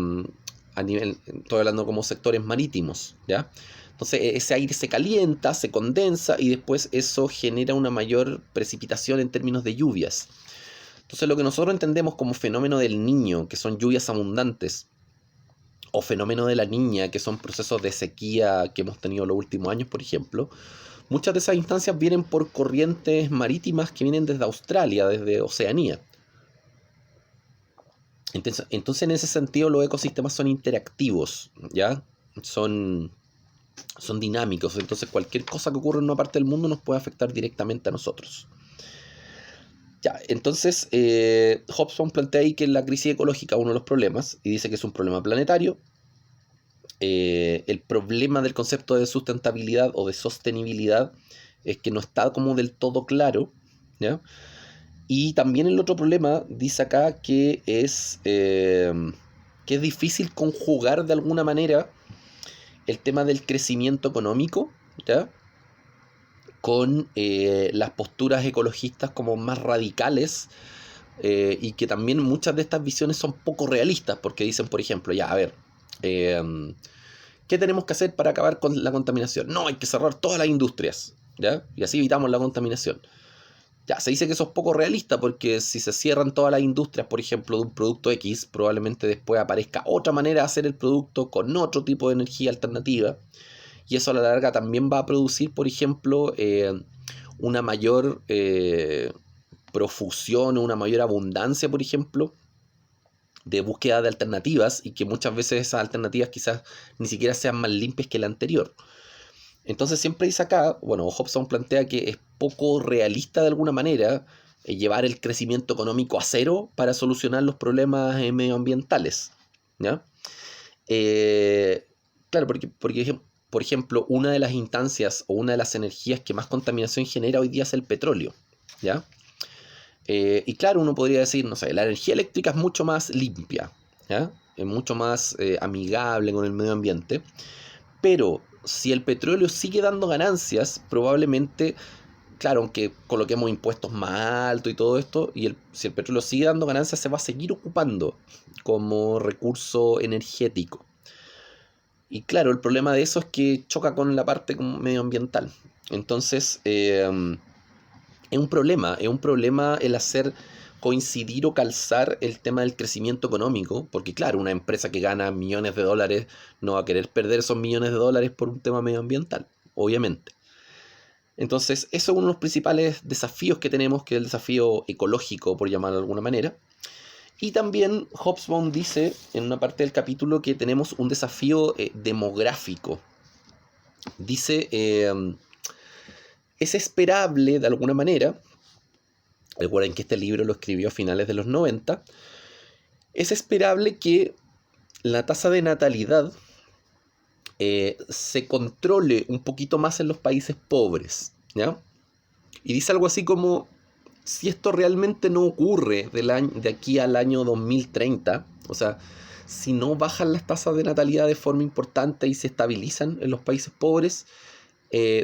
a nivel, estoy hablando como sectores marítimos, ¿ya? Entonces ese aire se calienta, se condensa y después eso genera una mayor precipitación en términos de lluvias. Entonces lo que nosotros entendemos como fenómeno del Niño, que son lluvias abundantes, o fenómeno de la Niña, que son procesos de sequía que hemos tenido los últimos años, por ejemplo, muchas de esas instancias vienen por corrientes marítimas que vienen desde Australia, desde Oceanía. Entonces en ese sentido los ecosistemas son interactivos, ¿ya? Son dinámicos, entonces cualquier cosa que ocurra en una parte del mundo nos puede afectar directamente a nosotros. Ya, entonces Hobsbawm plantea ahí que la crisis ecológica es uno de los problemas y dice que es un problema planetario. El problema del concepto de sustentabilidad o de sostenibilidad es que no está como del todo claro, ¿ya? Y también el otro problema dice acá que es difícil conjugar de alguna manera el tema del crecimiento económico, ¿ya? Con las posturas ecologistas como más radicales, y que también muchas de estas visiones son poco realistas porque dicen, por ejemplo, ya, a ver, ¿qué tenemos que hacer para acabar con la contaminación? No, hay que cerrar todas las industrias, ¿ya? Y así evitamos la contaminación. Ya, se dice que eso es poco realista porque si se cierran todas las industrias, por ejemplo, de un producto X, probablemente después aparezca otra manera de hacer el producto con otro tipo de energía alternativa. Y eso a la larga también va a producir, por ejemplo, una mayor profusión o una mayor abundancia, por ejemplo, de búsqueda de alternativas y que muchas veces esas alternativas quizás ni siquiera sean más limpias que la anterior. Entonces siempre dice acá, bueno, Hobson plantea que es poco realista de alguna manera llevar el crecimiento económico a cero para solucionar los problemas medioambientales, ¿ya? Eh, claro, porque, por ejemplo, una de las instancias o una de las energías que más contaminación genera hoy día es el petróleo, ¿ya? Y claro, uno podría decir, no sé, la energía eléctrica es mucho más limpia, ¿ya? Es mucho más amigable con el medio ambiente, pero si el petróleo sigue dando ganancias, probablemente, claro, aunque coloquemos impuestos más altos y todo esto, si el petróleo sigue dando ganancias, se va a seguir ocupando como recurso energético. Y claro, el problema de eso es que choca con la parte medioambiental. Entonces, es un problema el hacer coincidir o calzar el tema del crecimiento económico, porque claro, una empresa que gana millones de dólares no va a querer perder esos millones de dólares por un tema medioambiental, obviamente. Entonces, eso es uno de los principales desafíos que tenemos, que es el desafío ecológico, por llamarlo de alguna manera. Y también Hobsbawm dice en una parte del capítulo que tenemos un desafío demográfico. Dice, es esperable de alguna manera, recuerden que este libro lo escribió a finales de los 90, es esperable que la tasa de natalidad se controle un poquito más en los países pobres, ¿ya? Y dice algo así como, si esto realmente no ocurre de aquí al año 2030, o sea, si no bajan las tasas de natalidad de forma importante y se estabilizan en los países pobres,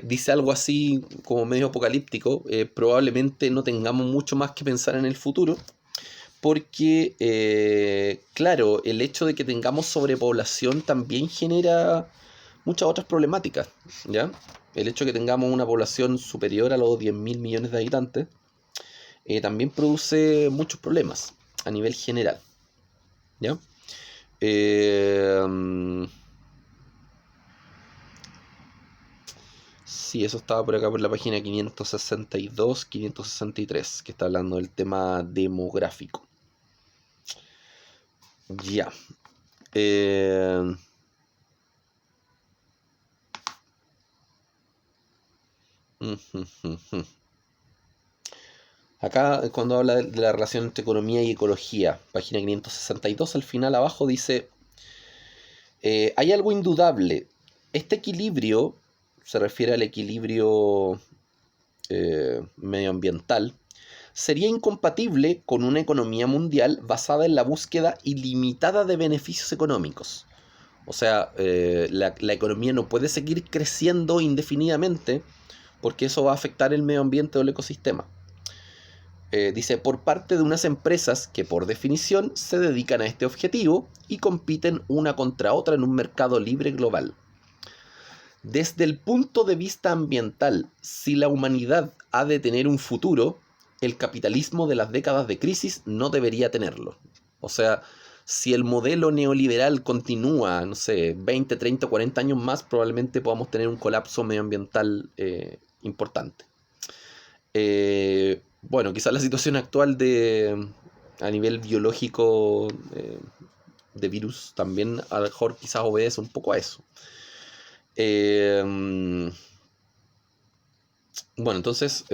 dice algo así como medio apocalíptico, probablemente no tengamos mucho más que pensar en el futuro, porque, claro, el hecho de que tengamos sobrepoblación también genera muchas otras problemáticas, ¿ya? El hecho de que tengamos una población superior a los 10.000 millones de habitantes también produce muchos problemas a nivel general, ¿ya? Sí, eso estaba por acá por la página 562, 563, que está hablando del tema demográfico. Ya. Eh, Acá, cuando habla de la relación entre economía y ecología, página 562, al final abajo dice, hay algo indudable. Este equilibrio, se refiere al equilibrio medioambiental, sería incompatible con una economía mundial basada en la búsqueda ilimitada de beneficios económicos. O sea, la economía no puede seguir creciendo indefinidamente porque eso va a afectar el medio ambiente o el ecosistema. Dice, por parte de unas empresas que por definición se dedican a este objetivo y compiten una contra otra en un mercado libre global. Desde el punto de vista ambiental, si la humanidad ha de tener un futuro, el capitalismo de las décadas de crisis no debería tenerlo. O sea, si el modelo neoliberal continúa, no sé, 20, 30, 40 años más, probablemente podamos tener un colapso medioambiental importante. Bueno, quizás la situación actual a nivel biológico de virus también a lo mejor quizás obedece un poco a eso. Bueno, entonces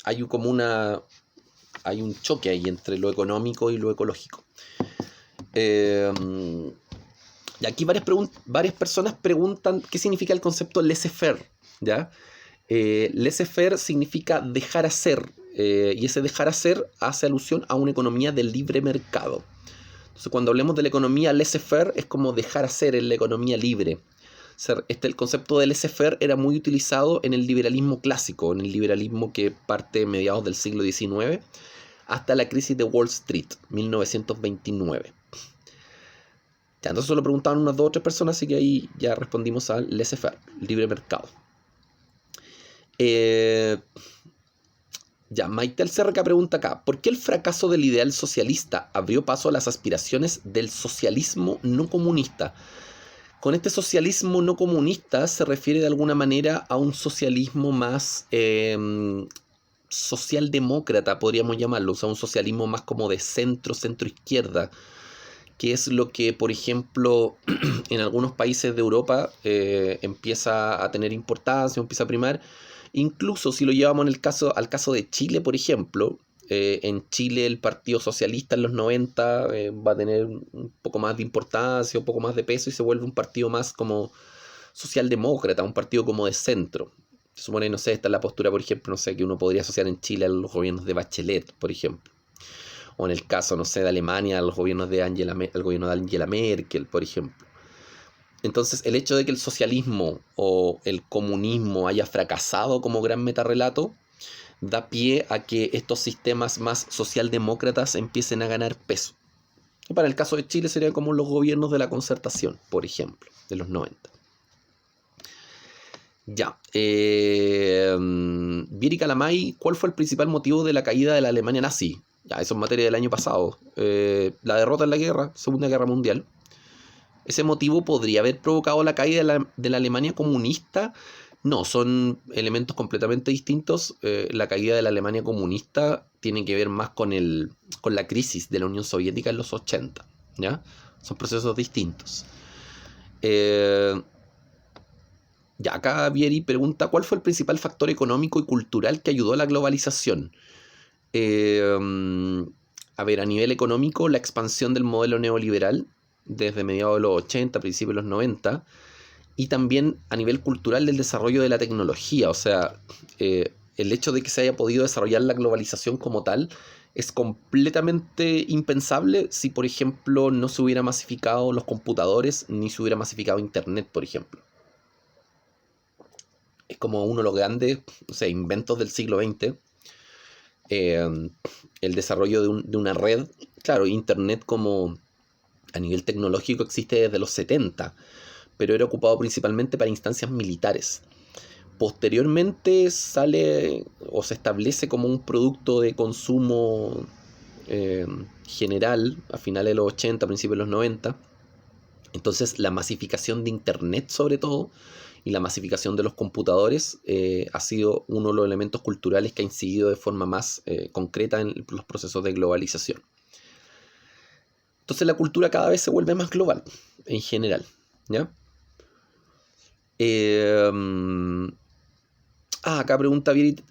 hay un choque ahí entre lo económico y lo ecológico. Y aquí varias personas preguntan qué significa el concepto laissez-faire, ¿ya? Laissez-faire significa dejar hacer, y ese dejar hacer hace alusión a una economía del libre mercado. Entonces, cuando hablemos de la economía laissez-faire, es como dejar hacer en la economía libre. El concepto de laissez-faire era muy utilizado en el liberalismo clásico, en el liberalismo que parte de mediados del siglo XIX hasta la crisis de Wall Street, 1929. Ya, entonces solo preguntaban unas 2 o 3 personas, así que ahí ya respondimos al laissez-faire, libre mercado. Ya, Maitel Cerca pregunta acá, ¿por qué el fracaso del ideal socialista abrió paso a las aspiraciones del socialismo no comunista? Con este socialismo no comunista se refiere de alguna manera a un socialismo más socialdemócrata, podríamos llamarlo, o sea, un socialismo más como de centro-izquierda, que es lo que, por ejemplo, en algunos países de Europa empieza a tener importancia, empieza a primar. Incluso si lo llevamos al caso de Chile, por ejemplo, en Chile el Partido Socialista en los 90 va a tener un poco más de importancia, un poco más de peso y se vuelve un partido más como socialdemócrata, un partido como de centro. Se supone, no sé, esta es la postura, por ejemplo, no sé, que uno podría asociar en Chile a los gobiernos de Bachelet, por ejemplo. O en el caso, no sé, de Alemania, a los gobiernos de al gobierno de Angela Merkel, por ejemplo. Entonces, el hecho de que el socialismo o el comunismo haya fracasado como gran metarrelato da pie a que estos sistemas más socialdemócratas empiecen a ganar peso. Y para el caso de Chile serían como los gobiernos de la Concertación, por ejemplo, de los 90. Ya. Viri Calamay, ¿cuál fue el principal motivo de la caída de la Alemania nazi? Ya, eso es materia del año pasado. La derrota en la guerra, Segunda Guerra Mundial. ¿Ese motivo podría haber provocado la caída de la Alemania comunista? No, son elementos completamente distintos. La caída de la Alemania comunista tiene que ver más con la crisis de la Unión Soviética en los 80. ¿Ya? Son procesos distintos. Ya, acá Vieri pregunta, ¿cuál fue el principal factor económico y cultural que ayudó a la globalización? A ver, a nivel económico, la expansión del modelo neoliberal desde mediados de los 80, principios de los 90, y también a nivel cultural del desarrollo de la tecnología. O sea, el hecho de que se haya podido desarrollar la globalización como tal es completamente impensable si, por ejemplo, no se hubiera masificado los computadores ni se hubiera masificado Internet, por ejemplo. Es como uno de los grandes, o sea, inventos del siglo XX, el desarrollo de una red. Claro, Internet como a nivel tecnológico existe desde los 70, pero era ocupado principalmente para instancias militares. Posteriormente sale o se establece como un producto de consumo general a finales de los 80, principios de los 90. Entonces la masificación de Internet sobre todo y la masificación de los computadores ha sido uno de los elementos culturales que ha incidido de forma más concreta en los procesos de globalización. Entonces la cultura cada vez se vuelve más global, en general, ¿ya? Acá pregunta Virit,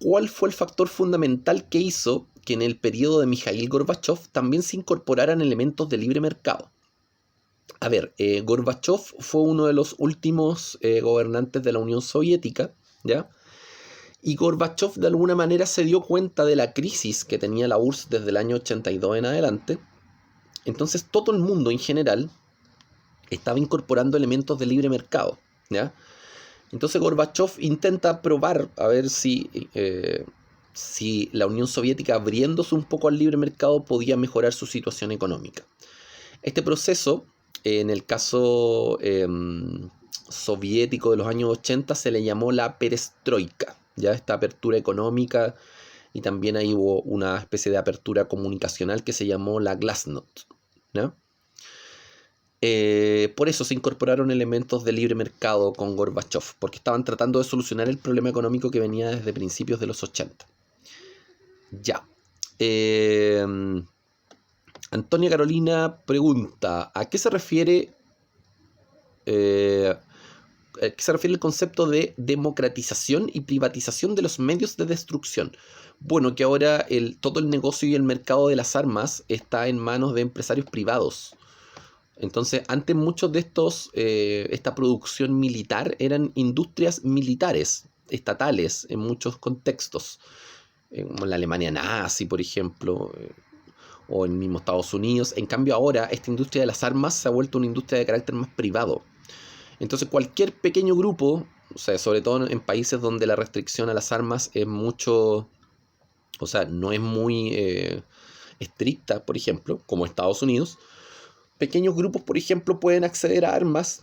¿cuál fue el factor fundamental que hizo que en el periodo de Mikhail Gorbachev también se incorporaran elementos de libre mercado? A ver, Gorbachev fue uno de los últimos gobernantes de la Unión Soviética, ¿ya? Y Gorbachev de alguna manera se dio cuenta de la crisis que tenía la URSS desde el año 82 en adelante. Entonces todo el mundo en general estaba incorporando elementos de libre mercado, ¿ya? Entonces Gorbachev intenta probar a ver si la Unión Soviética, abriéndose un poco al libre mercado, podía mejorar su situación económica. Este proceso, en el caso soviético de los años 80, se le llamó la perestroika, ya esta apertura económica, y también ahí hubo una especie de apertura comunicacional que se llamó la glasnost, ¿no? Por eso se incorporaron elementos de libre mercado con Gorbachev, porque estaban tratando de solucionar el problema económico que venía desde principios de los 80. Ya. Antonia Carolina pregunta, ¿a qué se refiere el concepto de democratización y privatización de los medios de destrucción? Bueno, que ahora todo el negocio y el mercado de las armas está en manos de empresarios privados. Entonces, antes muchos de esta producción militar eran industrias militares, estatales, en muchos contextos. Como en la Alemania nazi, por ejemplo, o en el mismo Estados Unidos. En cambio ahora esta industria de las armas se ha vuelto una industria de carácter más privado. Entonces cualquier pequeño grupo, o sea, sobre todo en países donde la restricción a las armas es mucho, o sea, no es muy estricta, por ejemplo, como Estados Unidos, pequeños grupos, por ejemplo, pueden acceder a armas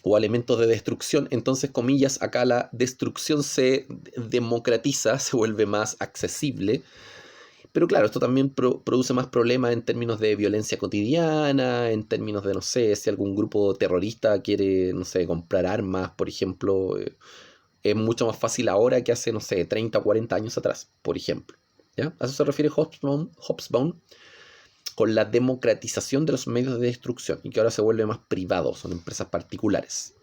o elementos de destrucción. Entonces, comillas, acá la destrucción se democratiza, se vuelve más accesible. Pero claro, esto también produce más problemas en términos de violencia cotidiana, en términos de, no sé, si algún grupo terrorista quiere, no sé, comprar armas, por ejemplo, es mucho más fácil ahora que hace, no sé, 30 o 40 años atrás, por ejemplo. ¿Ya? A eso se refiere Hobsbawm con la democratización de los medios de destrucción y que ahora se vuelve más privado, son empresas particulares.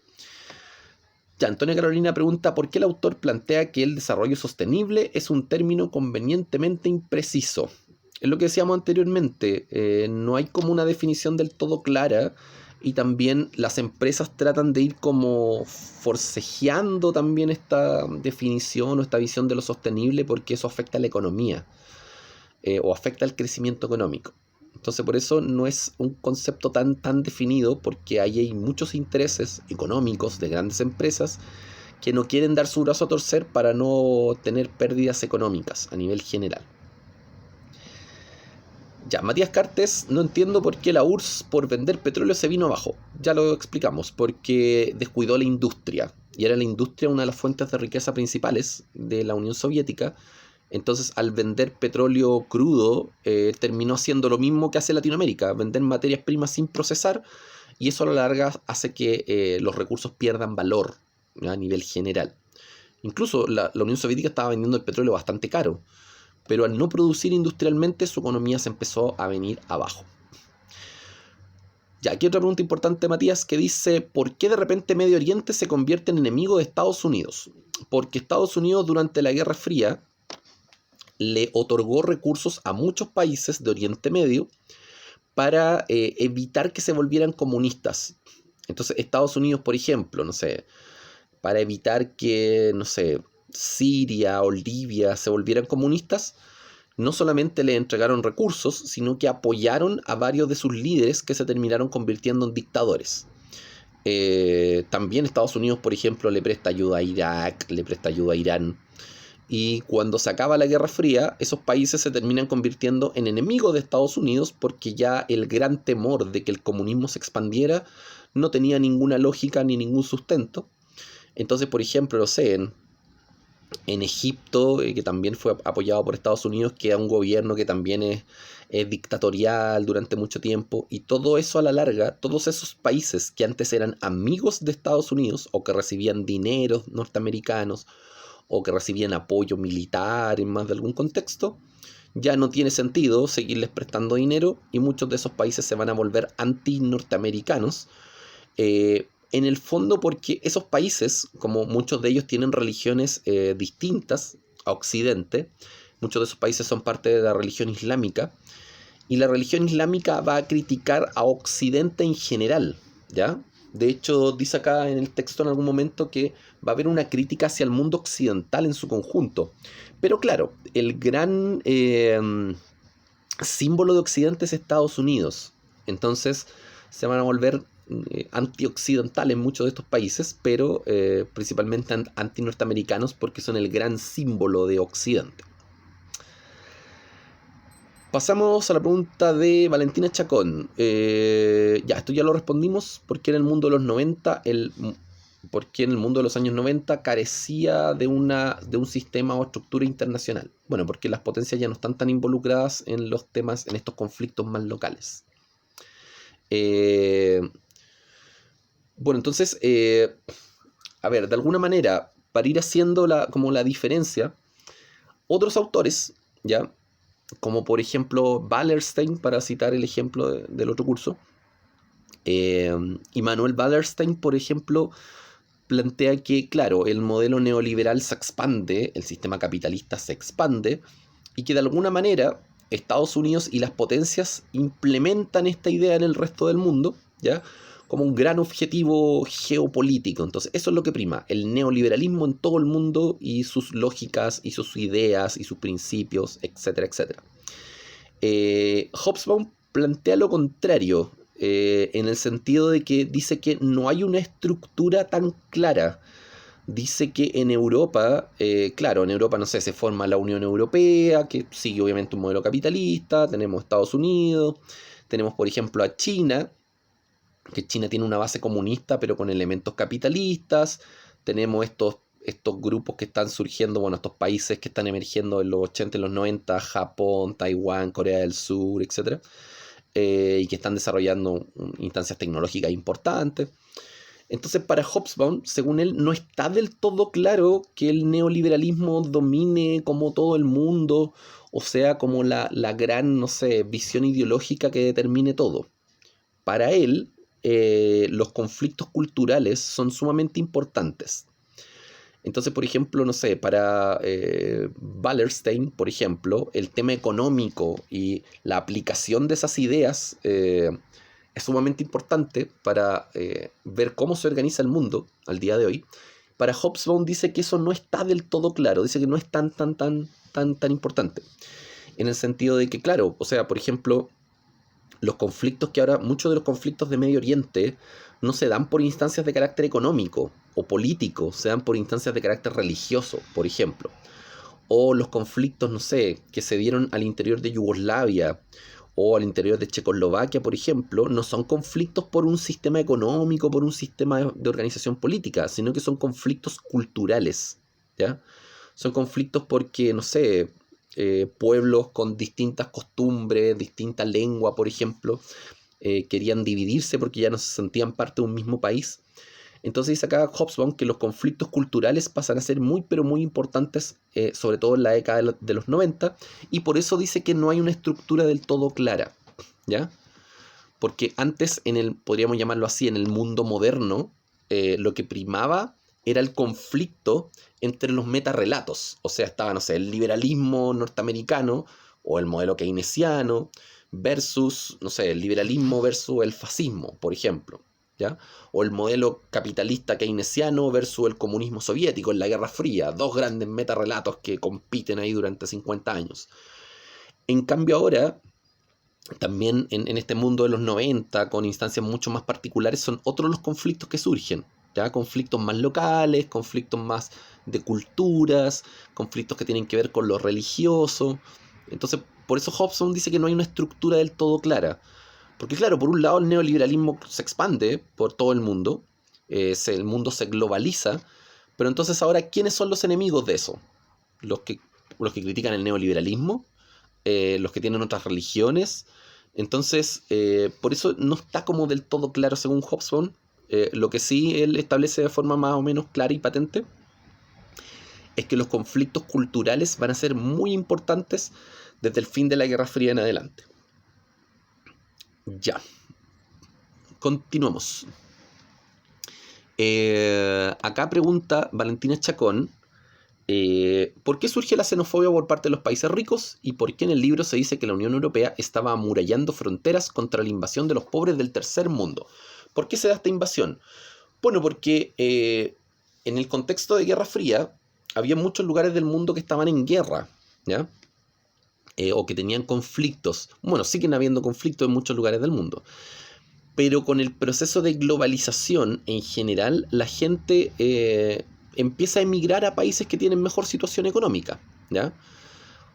Ya, Antonia Carolina pregunta por qué el autor plantea que el desarrollo sostenible es un término convenientemente impreciso. Es lo que decíamos anteriormente, no hay como una definición del todo clara y también las empresas tratan de ir como forcejeando también esta definición o esta visión de lo sostenible porque eso afecta a la economía o afecta al crecimiento económico. Entonces por eso no es un concepto tan definido, porque ahí hay muchos intereses económicos de grandes empresas que no quieren dar su brazo a torcer para no tener pérdidas económicas a nivel general. Ya, Matías Cartes, no entiendo por qué la URSS por vender petróleo se vino abajo. Ya lo explicamos, porque descuidó la industria. Y era la industria una de las fuentes de riqueza principales de la Unión Soviética. Entonces, al vender petróleo crudo, terminó haciendo lo mismo que hace Latinoamérica, vender materias primas sin procesar, y eso a la larga hace que los recursos pierdan valor, ¿ya? A nivel general. Incluso la Unión Soviética estaba vendiendo el petróleo bastante caro, pero al no producir industrialmente, su economía se empezó a venir abajo. Ya, aquí otra pregunta importante, Matías, que dice, ¿por qué de repente Medio Oriente se convierte en enemigo de Estados Unidos? Porque Estados Unidos durante la Guerra Fría le otorgó recursos a muchos países de Oriente Medio para evitar que se volvieran comunistas. Entonces Estados Unidos, por ejemplo, no sé, para evitar que, no sé, Siria o Libia se volvieran comunistas, no solamente le entregaron recursos, sino que apoyaron a varios de sus líderes que se terminaron convirtiendo en dictadores. También Estados Unidos, por ejemplo, le presta ayuda a Irak, le presta ayuda a Irán. Y cuando se acaba la Guerra Fría, esos países se terminan convirtiendo en enemigos de Estados Unidos porque ya el gran temor de que el comunismo se expandiera no tenía ninguna lógica ni ningún sustento. Entonces, por ejemplo, no sé, en Egipto, que también fue apoyado por Estados Unidos, queda un gobierno que también es dictatorial durante mucho tiempo, y todo eso a la larga, todos esos países que antes eran amigos de Estados Unidos o que recibían dineros norteamericanos o que recibían apoyo militar en más de algún contexto, ya no tiene sentido seguirles prestando dinero y muchos de esos países se van a volver anti-norteamericanos. En el fondo porque esos países, como muchos de ellos tienen religiones distintas a Occidente, muchos de esos países son parte de la religión islámica, y la religión islámica va a criticar a Occidente en general, ¿ya? De hecho, dice acá en el texto en algún momento que va a haber una crítica hacia el mundo occidental en su conjunto. Pero claro, el gran símbolo de Occidente es Estados Unidos. Entonces se van a volver antioccidentales muchos de estos países, pero principalmente anti-norteamericanos porque son el gran símbolo de Occidente. Pasamos a la pregunta de Valentina Chacón. Esto ya lo respondimos. ¿Por qué en el mundo de los 90, por qué en el mundo de los años 90 carecía de un sistema o estructura internacional? Bueno, porque las potencias ya no están tan involucradas en los temas, en estos conflictos más locales. Bueno, entonces, a ver, de alguna manera, para ir haciendo como la diferencia, otros autores, ¿ya? Como por ejemplo Wallerstein, para citar el ejemplo del otro curso, Immanuel Wallerstein, por ejemplo, plantea que, claro, el modelo neoliberal se expande, el sistema capitalista se expande, y que de alguna manera Estados Unidos y las potencias implementan esta idea en el resto del mundo, ¿ya? Como un gran objetivo geopolítico. Entonces, eso es lo que prima, el neoliberalismo en todo el mundo y sus lógicas y sus ideas y sus principios, etcétera, etcétera. Hobsbawm plantea lo contrario, en el sentido de que dice que no hay una estructura tan clara. Dice que en Europa, claro, en Europa, no sé, se forma la Unión Europea, que sigue obviamente un modelo capitalista, tenemos Estados Unidos, tenemos por ejemplo a China, que China tiene una base comunista pero con elementos capitalistas, tenemos estos grupos que están surgiendo, bueno, estos países que están emergiendo en los 80 y los 90, Japón, Taiwán, Corea del Sur, etc. Y que están desarrollando instancias tecnológicas importantes. Entonces, para Hobsbawm, según él, no está del todo claro que el neoliberalismo domine como todo el mundo, o sea, como la gran, no sé, visión ideológica que determine todo. Para él, los conflictos culturales son sumamente importantes. Entonces, por ejemplo, no sé, para Wallerstein, por ejemplo, el tema económico y la aplicación de esas ideas es sumamente importante para ver cómo se organiza el mundo al día de hoy. Para Hobsbawm dice que eso no está del todo claro, dice que no es tan importante. En el sentido de que, claro, o sea, por ejemplo, los conflictos que ahora, muchos de los conflictos de Medio Oriente no se dan por instancias de carácter económico o político, se dan por instancias de carácter religioso, por ejemplo. O los conflictos, no sé, que se dieron al interior de Yugoslavia o al interior de Checoslovaquia, por ejemplo, no son conflictos por un sistema económico, por un sistema de organización política, sino que son conflictos culturales, ¿ya? Son conflictos porque, no sé, pueblos con distintas costumbres, distinta lengua, por ejemplo, querían dividirse porque ya no se sentían parte de un mismo país. Entonces dice acá Hobsbawm que los conflictos culturales pasan a ser muy pero muy importantes, sobre todo en la década de los 90, y por eso dice que no hay una estructura del todo clara, ¿ya? Porque antes, podríamos llamarlo así, en el mundo moderno, lo que primaba era el conflicto entre los metarrelatos. O sea, estaba, no sé, el liberalismo norteamericano o el modelo keynesiano versus, no sé, el liberalismo versus el fascismo, por ejemplo, ¿ya? O el modelo capitalista keynesiano versus el comunismo soviético en la Guerra Fría. Dos grandes metarrelatos que compiten ahí durante 50 años. En cambio ahora, también en este mundo de los 90, con instancias mucho más particulares, son otros los conflictos que surgen, ¿ya? Conflictos más locales, conflictos más de culturas, conflictos que tienen que ver con lo religioso. Entonces, por eso Hobsbawm dice que no hay una estructura del todo clara. Porque claro, por un lado el neoliberalismo se expande por todo el mundo, el mundo se globaliza, pero entonces ahora, ¿quiénes son los enemigos de eso? Los que critican el neoliberalismo, los que tienen otras religiones. Entonces, por eso no está como del todo claro según Hobsbawm. Lo que sí él establece de forma más o menos clara y patente es que los conflictos culturales van a ser muy importantes desde el fin de la Guerra Fría en adelante. Ya, continuamos. Acá pregunta Valentina Chacón, ¿por qué surge la xenofobia por parte de los países ricos? ¿Y por qué en el libro se dice que la Unión Europea estaba amurallando fronteras contra la invasión de los pobres del tercer mundo? ¿Por qué se da esta invasión? Bueno, porque en el contexto de Guerra Fría había muchos lugares del mundo que estaban en guerra, ¿ya? O que tenían conflictos. Bueno, siguen habiendo conflictos en muchos lugares del mundo. Pero con el proceso de globalización en general, la gente empieza a emigrar a países que tienen mejor situación económica, ¿ya?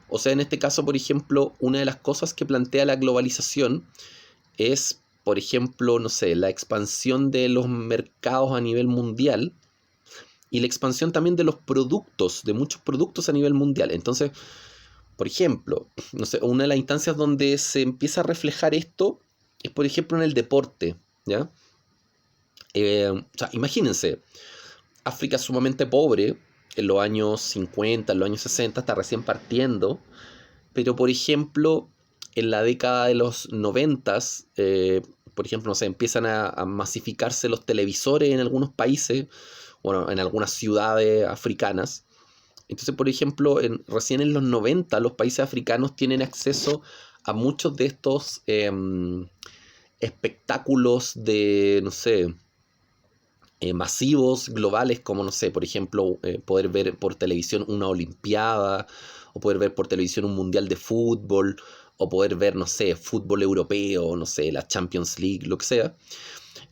O sea, en este caso, por ejemplo, una de las cosas que plantea la globalización es, por ejemplo, no sé, la expansión de los mercados a nivel mundial y la expansión también de los productos, de muchos productos a nivel mundial. Entonces, por ejemplo, no sé, una de las instancias donde se empieza a reflejar esto es, por ejemplo, en el deporte, ¿ya? O sea, imagínense, África es sumamente pobre en los años 50, en los años 60, está recién partiendo, pero, por ejemplo, en la década de los 90, por ejemplo, no sé, empiezan a masificarse los televisores en algunos países, bueno, en algunas ciudades africanas. Entonces, por ejemplo, recién en los 90 los países africanos tienen acceso a muchos de estos espectáculos de, no sé, masivos, globales, como, no sé, por ejemplo, poder ver por televisión una olimpiada, o poder ver por televisión un mundial de fútbol, o poder ver, no sé, fútbol europeo, no sé, la Champions League, lo que sea.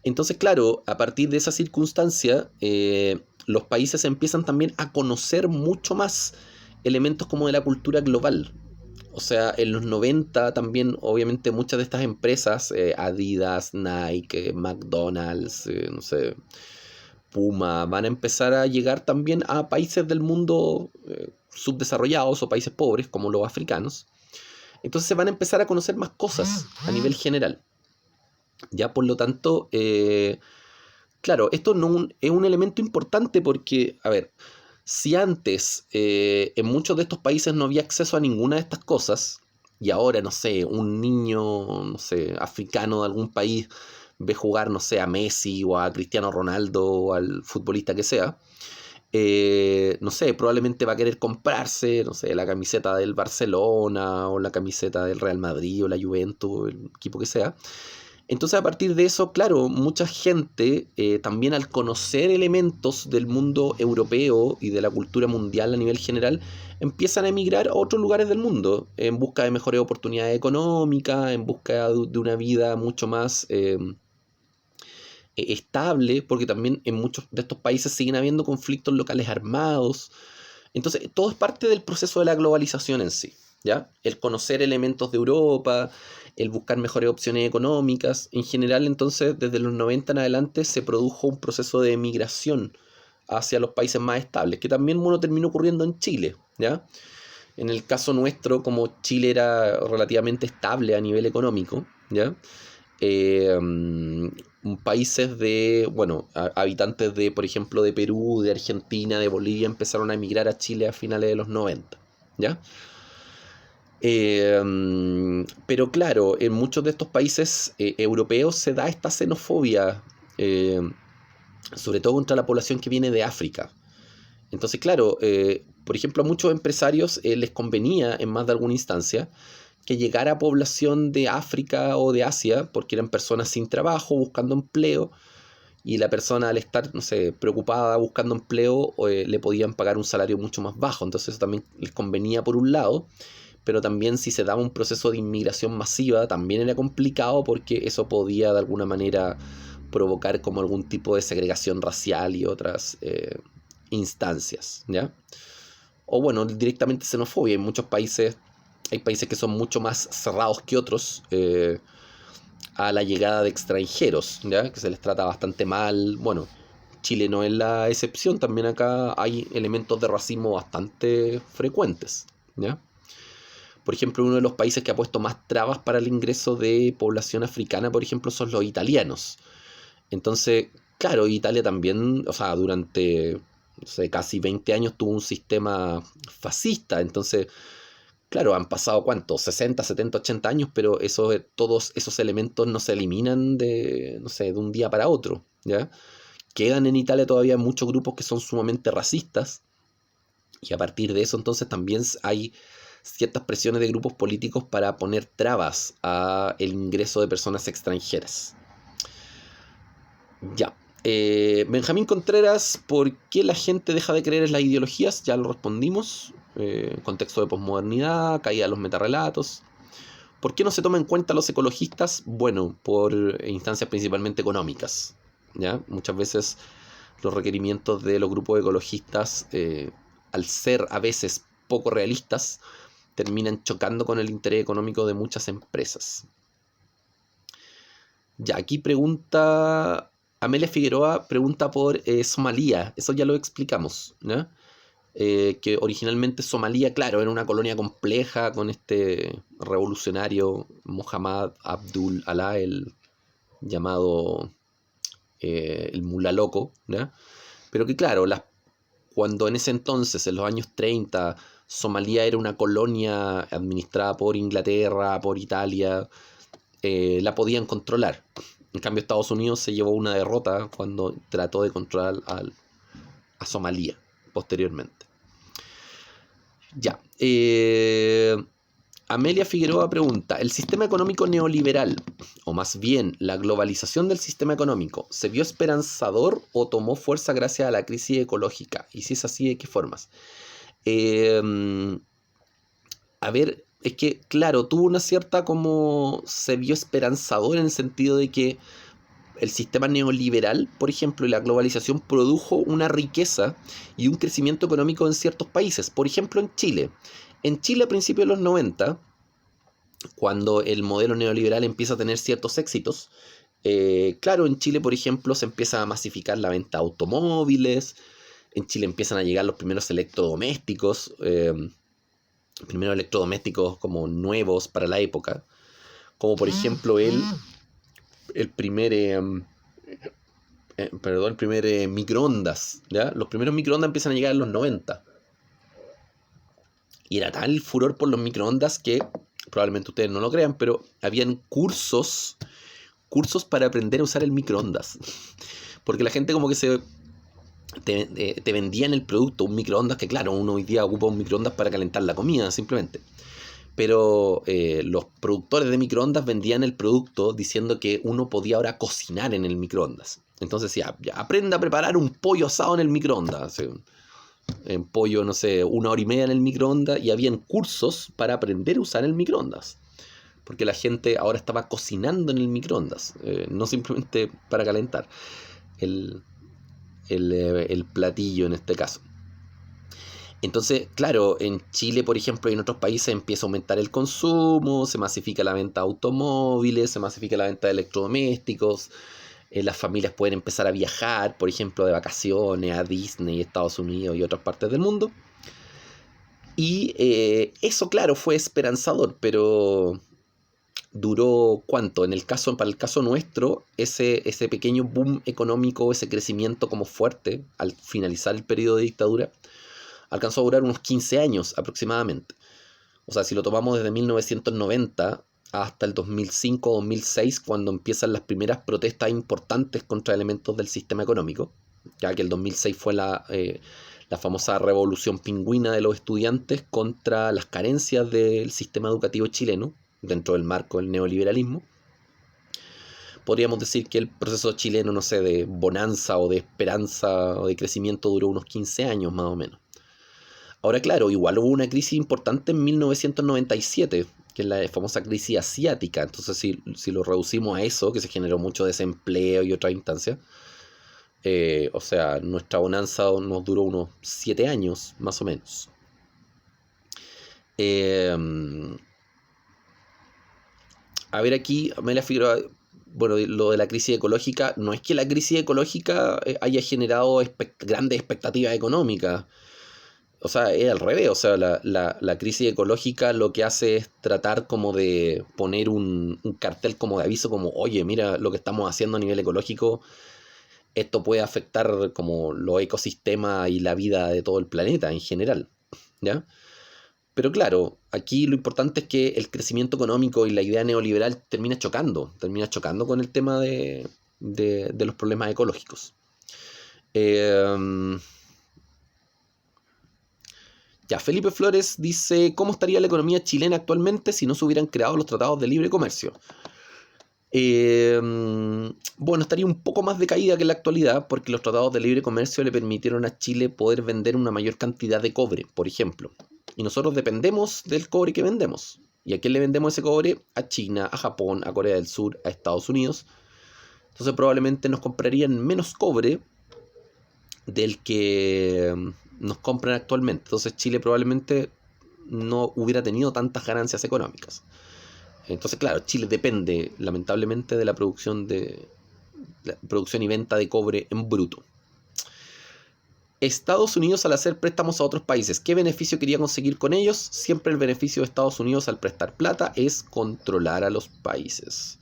Entonces, claro, a partir de esa circunstancia, los países empiezan también a conocer mucho más elementos como de la cultura global. O sea, en los 90 también, obviamente, muchas de estas empresas, Adidas, Nike, McDonald's, no sé, Puma, van a empezar a llegar también a países del mundo subdesarrollados o países pobres, como los africanos. Entonces se van a empezar a conocer más cosas a nivel general. Ya, por lo tanto, claro, esto no es un elemento importante porque, a ver, si antes en muchos de estos países no había acceso a ninguna de estas cosas, y ahora, no sé, un niño, no sé, africano de algún país ve jugar, no sé, a Messi o a Cristiano Ronaldo o al futbolista que sea, no sé, probablemente va a querer comprarse, no sé, la camiseta del Barcelona o la camiseta del Real Madrid o la Juventus, el equipo que sea. Entonces, a partir de eso, claro, mucha gente también al conocer elementos del mundo europeo y de la cultura mundial a nivel general, empiezan a emigrar a otros lugares del mundo en busca de mejores oportunidades económicas, en busca de una vida mucho más estable, porque también en muchos de estos países siguen habiendo conflictos locales armados. Entonces, todo es parte del proceso de la globalización en sí, ¿ya? El conocer elementos de Europa, el buscar mejores opciones económicas. En general, entonces, desde los 90 en adelante se produjo un proceso de migración hacia los países más estables, que también, bueno, terminó ocurriendo en Chile, ¿ya? En el caso nuestro, como Chile era relativamente estable a nivel económico, ¿ya? Países de, bueno, habitantes de, por ejemplo, de Perú, de Argentina, de Bolivia, empezaron a emigrar a Chile a finales de los 90, ¿ya? Pero claro, en muchos de estos países europeos se da esta xenofobia, eh, sobre todo contra la población que viene de África. Entonces, claro, por ejemplo, a muchos empresarios les convenía, en más de alguna instancia, que llegara población de África o de Asia, porque eran personas sin trabajo, buscando empleo, y la persona al estar, no sé, preocupada buscando empleo, le podían pagar un salario mucho más bajo. Entonces eso también les convenía por un lado, pero también si se daba un proceso de inmigración masiva, también era complicado porque eso podía de alguna manera provocar como algún tipo de segregación racial y otras instancias, ¿ya? O bueno, directamente xenofobia. En muchos países, hay países que son mucho más cerrados que otros a la llegada de extranjeros, ¿ya? Que se les trata bastante mal. Bueno, Chile no es la excepción, también acá hay elementos de racismo bastante frecuentes, ¿ya? Por ejemplo, uno de los países que ha puesto más trabas para el ingreso de población africana, por ejemplo, son los italianos. Entonces, claro, Italia también, o sea, durante, no sé, casi 20 años tuvo un sistema fascista. Entonces, Claro, han pasado ¿cuánto? 60, 70, 80 años, pero todos esos elementos no se eliminan de, no sé, de un día para otro, ¿ya? Quedan en Italia todavía muchos grupos que son sumamente racistas, y a partir de eso entonces también hay ciertas presiones de grupos políticos para poner trabas al ingreso de personas extranjeras. Ya. Benjamín Contreras, ¿por qué la gente deja de creer en las ideologías? Ya lo respondimos. Contexto de posmodernidad, caída de los metarrelatos. ¿Por qué no se toma en cuenta a los ecologistas? Bueno, por instancias principalmente económicas, ¿ya? Muchas veces los requerimientos de los grupos ecologistas, al ser a veces poco realistas, terminan chocando con el interés económico de muchas empresas. Ya, aquí pregunta Amelia Figueroa, pregunta por Somalia. Eso ya lo explicamos, ¿no? Que originalmente Somalia, claro, era una colonia compleja con este revolucionario Muhammad Abdul Alá, el llamado el Mula Loco, ¿no? Pero que claro, cuando en ese entonces, en los años 30, Somalia era una colonia administrada por Inglaterra, por Italia, la podían controlar. En cambio, Estados Unidos se llevó una derrota cuando trató de controlar a Somalia posteriormente. Ya. Amelia Figueroa pregunta, ¿el sistema económico neoliberal, o más bien la globalización del sistema económico, se vio esperanzador o tomó fuerza gracias a la crisis ecológica? Y si es así, ¿de qué formas? A ver, es que, claro, tuvo una cierta como se vio esperanzador en el sentido de que el sistema neoliberal, por ejemplo, y la globalización produjo una riqueza y un crecimiento económico en ciertos países. Por ejemplo, en Chile. En Chile a principios de los 90, cuando el modelo neoliberal empieza a tener ciertos éxitos, claro, en Chile, por ejemplo, se empieza a masificar la venta de automóviles, en Chile empiezan a llegar los primeros electrodomésticos, primeros electrodomésticos como nuevos para la época, como por ejemplo el primer el primer microondas, ¿ya? Los primeros microondas empiezan a llegar en los 90. Y era tal el furor por los microondas que, probablemente ustedes no lo crean, pero habían cursos para aprender a usar el microondas. Porque la gente como que te vendían el producto, un microondas, que claro, uno hoy día ocupa un microondas para calentar la comida, simplemente. Pero los productores de microondas vendían el producto diciendo que uno podía ahora cocinar en el microondas. Entonces ya aprenda a preparar un pollo asado en el microondas. En pollo, no sé, 1 hora y media en el microondas, y habían cursos para aprender a usar el microondas. Porque la gente ahora estaba cocinando en el microondas, no simplemente para calentar el platillo en este caso. Entonces, claro, en Chile, por ejemplo, y en otros países empieza a aumentar el consumo, se masifica la venta de automóviles, se masifica la venta de electrodomésticos, las familias pueden empezar a viajar, por ejemplo, de vacaciones a Disney, Estados Unidos y otras partes del mundo. Y eso, claro, fue esperanzador, pero duró ¿cuánto? Para el caso nuestro, ese pequeño boom económico, ese crecimiento como fuerte al finalizar el periodo de dictadura, alcanzó a durar unos 15 años aproximadamente. O sea, si lo tomamos desde 1990 hasta el 2005-2006, cuando empiezan las primeras protestas importantes contra elementos del sistema económico, ya que el 2006 fue la famosa revolución pingüina de los estudiantes contra las carencias del sistema educativo chileno, dentro del marco del neoliberalismo. Podríamos decir que el proceso chileno, no sé, de bonanza o de esperanza o de crecimiento duró unos 15 años más o menos. Ahora, claro, igual hubo una crisis importante en 1997, que es la famosa crisis asiática. Entonces, si lo reducimos a eso, que se generó mucho desempleo y otras instancias, o sea, nuestra bonanza nos duró unos 7 años, más o menos. A ver aquí, Amelia Figueroa, bueno, lo de la crisis ecológica, no es que la crisis ecológica haya generado grandes expectativas económicas. O sea, es al revés. O sea, la crisis ecológica lo que hace es tratar como de poner un cartel como de aviso, como, oye, mira lo que estamos haciendo a nivel ecológico, esto puede afectar como los ecosistemas y la vida de todo el planeta en general, ¿ya? Pero claro, aquí lo importante es que el crecimiento económico y la idea neoliberal termina chocando con el tema de los problemas ecológicos. Ya, Felipe Flores dice, ¿cómo estaría la economía chilena actualmente si no se hubieran creado los tratados de libre comercio? Bueno, estaría un poco más decaída que en la actualidad porque los tratados de libre comercio le permitieron a Chile poder vender una mayor cantidad de cobre, por ejemplo. Y nosotros dependemos del cobre que vendemos. ¿Y a quién le vendemos ese cobre? A China, a Japón, a Corea del Sur, a Estados Unidos. Entonces probablemente nos comprarían menos cobre del que nos compran actualmente. Entonces Chile probablemente no hubiera tenido tantas ganancias económicas. Entonces, claro, Chile depende lamentablemente de la producción y venta de cobre en bruto. Estados Unidos al hacer préstamos a otros países, ¿qué beneficio quería conseguir con ellos? Siempre el beneficio de Estados Unidos al prestar plata es controlar a los países.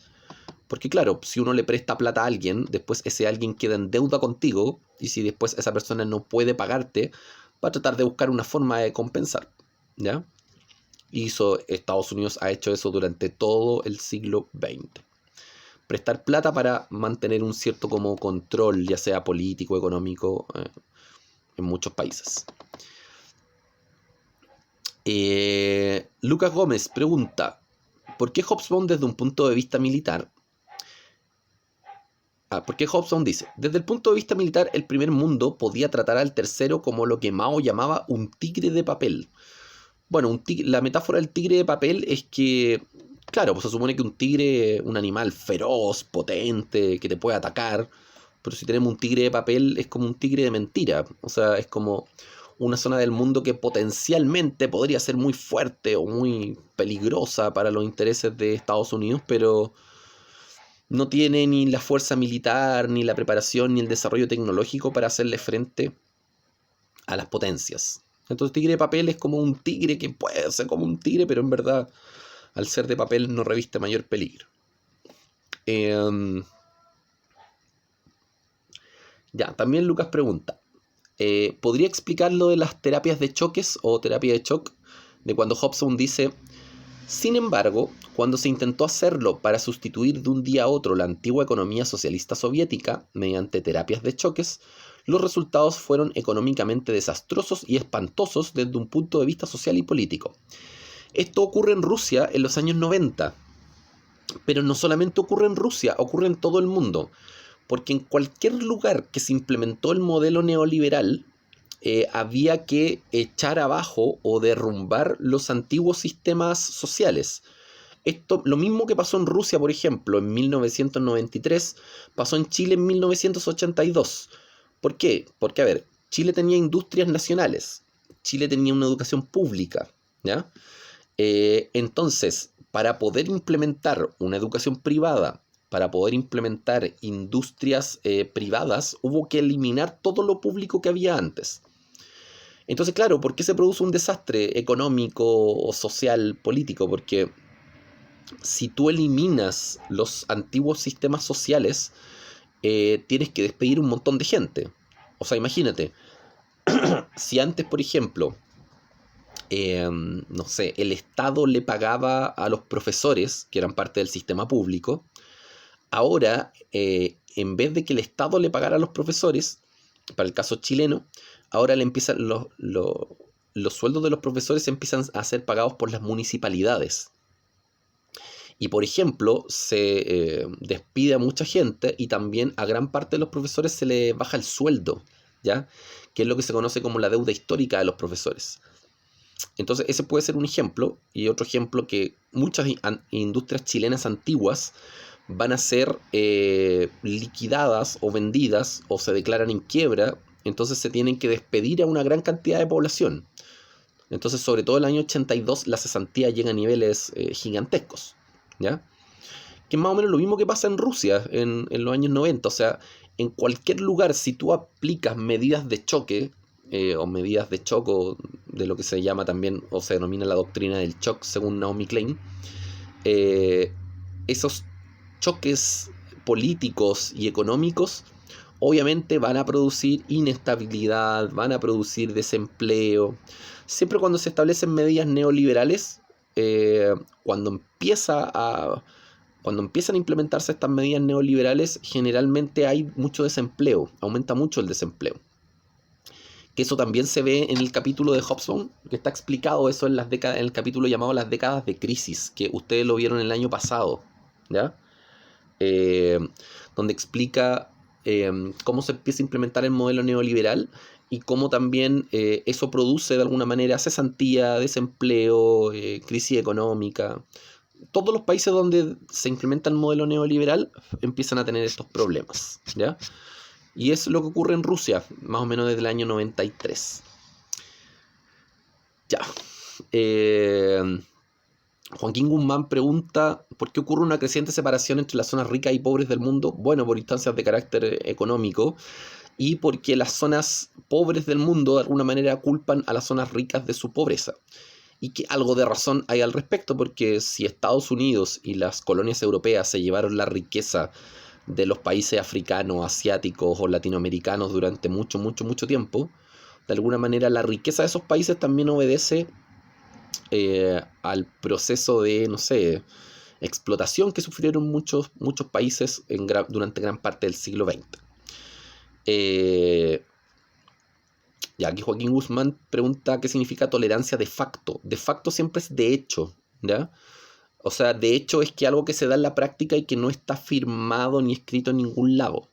Porque claro, si uno le presta plata a alguien, después ese alguien queda en deuda contigo, y si después esa persona no puede pagarte, va a tratar de buscar una forma de compensar, ¿ya? Y Estados Unidos ha hecho eso durante todo el siglo XX. Prestar plata para mantener un cierto como control, ya sea político, económico, en muchos países. Lucas Gómez pregunta, ¿por qué Hobsbawm desde un punto de vista militar? Porque Hobsbawm dice, desde el punto de vista militar, el primer mundo podía tratar al tercero como lo que Mao llamaba un tigre de papel. Bueno, la metáfora del tigre de papel es que, claro, pues se supone que un tigre es un animal feroz, potente, que te puede atacar, pero si tenemos un tigre de papel es como un tigre de mentira. O sea, es como una zona del mundo que potencialmente podría ser muy fuerte o muy peligrosa para los intereses de Estados Unidos, pero no tiene ni la fuerza militar, ni la preparación, ni el desarrollo tecnológico para hacerle frente a las potencias. Entonces tigre de papel es como un tigre que puede ser como un tigre, pero en verdad al ser de papel no reviste mayor peligro. Ya, también Lucas pregunta, ¿podría explicar lo de las terapias de choques o terapia de shock? De cuando Hobsbawm dice, sin embargo, cuando se intentó hacerlo para sustituir de un día a otro la antigua economía socialista soviética mediante terapias de choques, los resultados fueron económicamente desastrosos y espantosos desde un punto de vista social y político. Esto ocurre en Rusia en los años 90, pero no solamente ocurre en Rusia, ocurre en todo el mundo, porque en cualquier lugar que se implementó el modelo neoliberal, había que echar abajo o derrumbar los antiguos sistemas sociales. Esto, lo mismo que pasó en Rusia, por ejemplo, en 1993, pasó en Chile en 1982. ¿Por qué? Porque, a ver, Chile tenía industrias nacionales, Chile tenía una educación pública, ¿ya? Entonces, para poder implementar una educación privada, para poder implementar industrias privadas, hubo que eliminar todo lo público que había antes. Entonces, claro, ¿por qué se produce un desastre económico, o social, político? Porque si tú eliminas los antiguos sistemas sociales, tienes que despedir un montón de gente. O sea, imagínate, si antes, por ejemplo, no sé, el Estado le pagaba a los profesores, que eran parte del sistema público, ahora, en vez de que el Estado le pagara a los profesores, para el caso chileno, ahora le empiezan los sueldos de los profesores empiezan a ser pagados por las municipalidades. Y por ejemplo, se despide a mucha gente y también a gran parte de los profesores se le baja el sueldo, ¿ya? Que es lo que se conoce como la deuda histórica de los profesores. Entonces, ese puede ser un ejemplo. Y otro ejemplo, que muchas industrias chilenas antiguas van a ser liquidadas o vendidas o se declaran en quiebra. Entonces se tienen que despedir a una gran cantidad de población. Entonces, sobre todo en el año 82, la cesantía llega a niveles gigantescos, ¿ya? Que es más o menos lo mismo que pasa en Rusia en los años 90. O sea, en cualquier lugar, si tú aplicas medidas de choque, o medidas de shock, o de lo que se llama también, o se denomina la doctrina del shock, según Naomi Klein, esos choques políticos y económicos obviamente van a producir inestabilidad, van a producir desempleo. Siempre cuando se establecen medidas neoliberales, cuando empiezan a implementarse estas medidas neoliberales, generalmente hay mucho desempleo, aumenta mucho el desempleo. Que eso también se ve en el capítulo de Hobsbawm, que está explicado eso en el capítulo llamado Las décadas de crisis, que ustedes lo vieron el año pasado, ¿ya? Donde explica cómo se empieza a implementar el modelo neoliberal y cómo también eso produce de alguna manera cesantía, desempleo, crisis económica. Todos los países donde se implementa el modelo neoliberal empiezan a tener estos problemas, ¿ya? Y es lo que ocurre en Rusia, más o menos desde el año 93. Ya. Joaquín Guzmán pregunta, ¿por qué ocurre una creciente separación entre las zonas ricas y pobres del mundo? Bueno, por instancias de carácter económico y porque las zonas pobres del mundo de alguna manera culpan a las zonas ricas de su pobreza. Y que algo de razón hay al respecto, porque si Estados Unidos y las colonias europeas se llevaron la riqueza de los países africanos, asiáticos o latinoamericanos durante mucho tiempo, de alguna manera la riqueza de esos países también obedece al proceso de, no sé, explotación que sufrieron muchos países durante gran parte del siglo XX. Ya aquí Joaquín Guzmán pregunta qué significa tolerancia de facto. De facto siempre es de hecho, ¿ya? O sea, de hecho es que algo que se da en la práctica y que no está firmado ni escrito en ningún lado.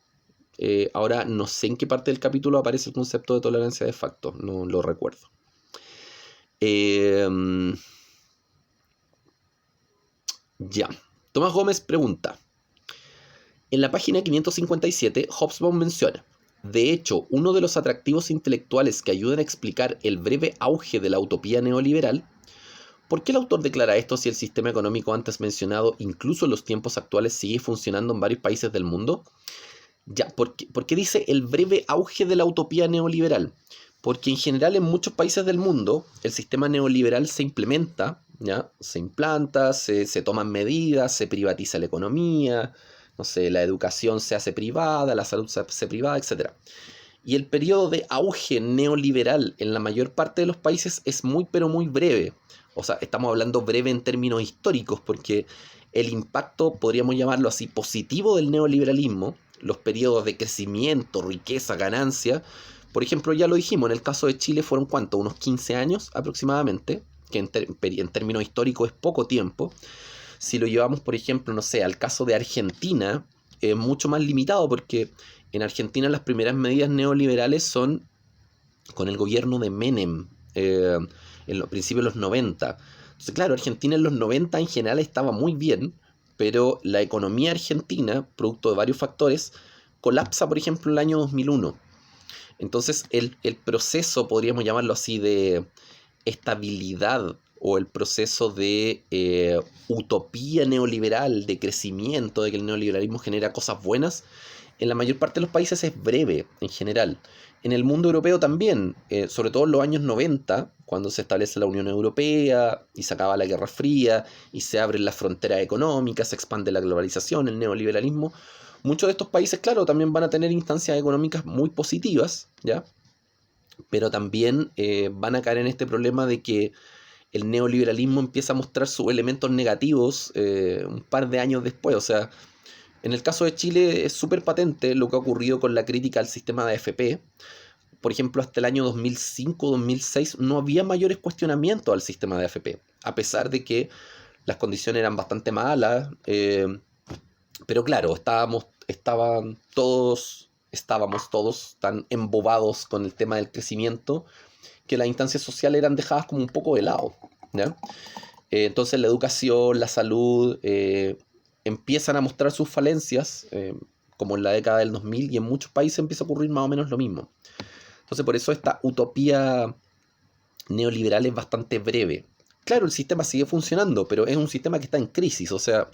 Ahora no sé en qué parte del capítulo aparece el concepto de tolerancia de facto, no lo recuerdo. Ya. Tomás Gómez pregunta. En la página 557, Hobsbawm menciona: de hecho, uno de los atractivos intelectuales que ayudan a explicar el breve auge de la utopía neoliberal. ¿Por qué el autor declara esto si el sistema económico antes mencionado, incluso en los tiempos actuales, sigue funcionando en varios países del mundo? Ya, ¿por qué dice el breve auge de la utopía neoliberal? Porque en general en muchos países del mundo el sistema neoliberal se implementa, ¿ya? Se implanta, se toman medidas, se privatiza la economía, no sé, la educación se hace privada, la salud se hace privada, etc. Y el periodo de auge neoliberal en la mayor parte de los países es muy pero muy breve. O sea, estamos hablando breve en términos históricos porque el impacto, podríamos llamarlo así, positivo del neoliberalismo, los periodos de crecimiento, riqueza, ganancia, por ejemplo, ya lo dijimos, en el caso de Chile fueron ¿cuánto? Unos 15 años aproximadamente, que en términos históricos es poco tiempo. Si lo llevamos, por ejemplo, no sé, al caso de Argentina, es mucho más limitado porque en Argentina las primeras medidas neoliberales son con el gobierno de Menem, en los principios de los 90. Entonces, claro, Argentina en los 90 en general estaba muy bien, pero la economía argentina, producto de varios factores, colapsa, por ejemplo, en el año 2001. Entonces, el proceso, podríamos llamarlo así, de estabilidad o el proceso de utopía neoliberal, de crecimiento, de que el neoliberalismo genera cosas buenas, en la mayor parte de los países es breve en general. En el mundo europeo también, sobre todo en los años 90, cuando se establece la Unión Europea y se acaba la Guerra Fría y se abren las fronteras económicas, se expande la globalización, el neoliberalismo, muchos de estos países, claro, también van a tener instancias económicas muy positivas, ¿ya? Pero también van a caer en este problema de que el neoliberalismo empieza a mostrar sus elementos negativos un par de años después. O sea, en el caso de Chile es súper patente lo que ha ocurrido con la crítica al sistema de AFP. Por ejemplo, hasta el año 2005-2006 no había mayores cuestionamientos al sistema de AFP, a pesar de que las condiciones eran bastante malas. Pero claro, estábamos todos tan embobados con el tema del crecimiento que las instancias sociales eran dejadas como un poco de lado, ¿ya? Entonces la educación, la salud empiezan a mostrar sus falencias, como en la década del 2000, y en muchos países empieza a ocurrir más o menos lo mismo. Entonces por eso esta utopía neoliberal es bastante breve. Claro, el sistema sigue funcionando, pero es un sistema que está en crisis. O sea,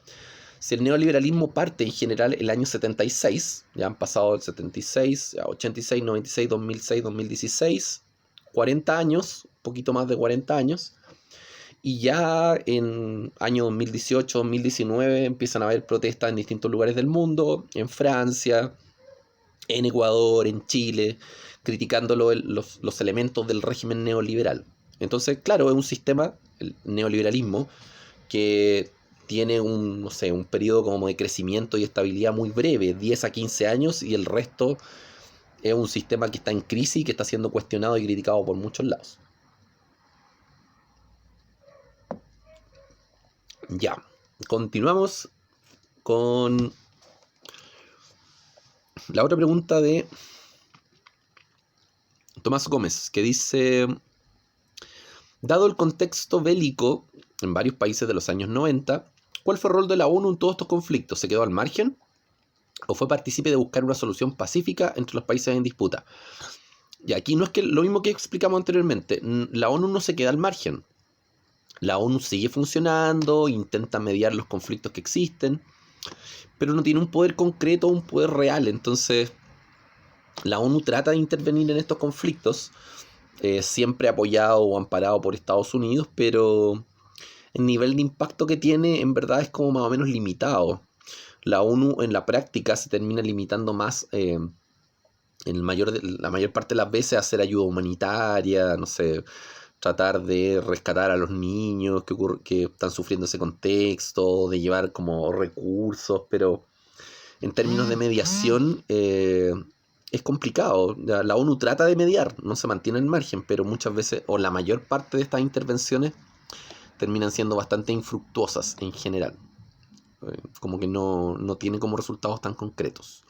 si el neoliberalismo parte en general el año 76, ya han pasado el 76, 86, 96, 2006, 2016, 40 años, un poquito más de 40 años, y ya en año 2018, 2019 empiezan a haber protestas en distintos lugares del mundo, en Francia, en Ecuador, en Chile, criticando los elementos del régimen neoliberal. Entonces, claro, es un sistema, el neoliberalismo, que tiene un, no sé, un periodo como de crecimiento y estabilidad muy breve, 10 a 15 años, y el resto es un sistema que está en crisis y que está siendo cuestionado y criticado por muchos lados. Ya, continuamos con la otra pregunta de Tomás Gómez, que dice: dado el contexto bélico en varios países de los años 90, ¿cuál fue el rol de la ONU en todos estos conflictos? ¿Se quedó al margen o fue partícipe de buscar una solución pacífica entre los países en disputa? Y aquí no es que lo mismo que explicamos anteriormente, la ONU no se queda al margen. La ONU sigue funcionando, intenta mediar los conflictos que existen, pero no tiene un poder concreto, un poder real. Entonces, la ONU trata de intervenir en estos conflictos, siempre apoyado o amparado por Estados Unidos, pero el nivel de impacto que tiene en verdad es como más o menos limitado. La ONU en la práctica se termina limitando más, la mayor parte de las veces, a hacer ayuda humanitaria, no sé, tratar de rescatar a los niños que están sufriendo ese contexto, de llevar como recursos, pero en términos de mediación es complicado. La ONU trata de mediar, no se mantiene en margen, pero muchas veces, o la mayor parte de estas intervenciones, terminan siendo bastante infructuosas en general. Como que no tiene como resultados tan concretos.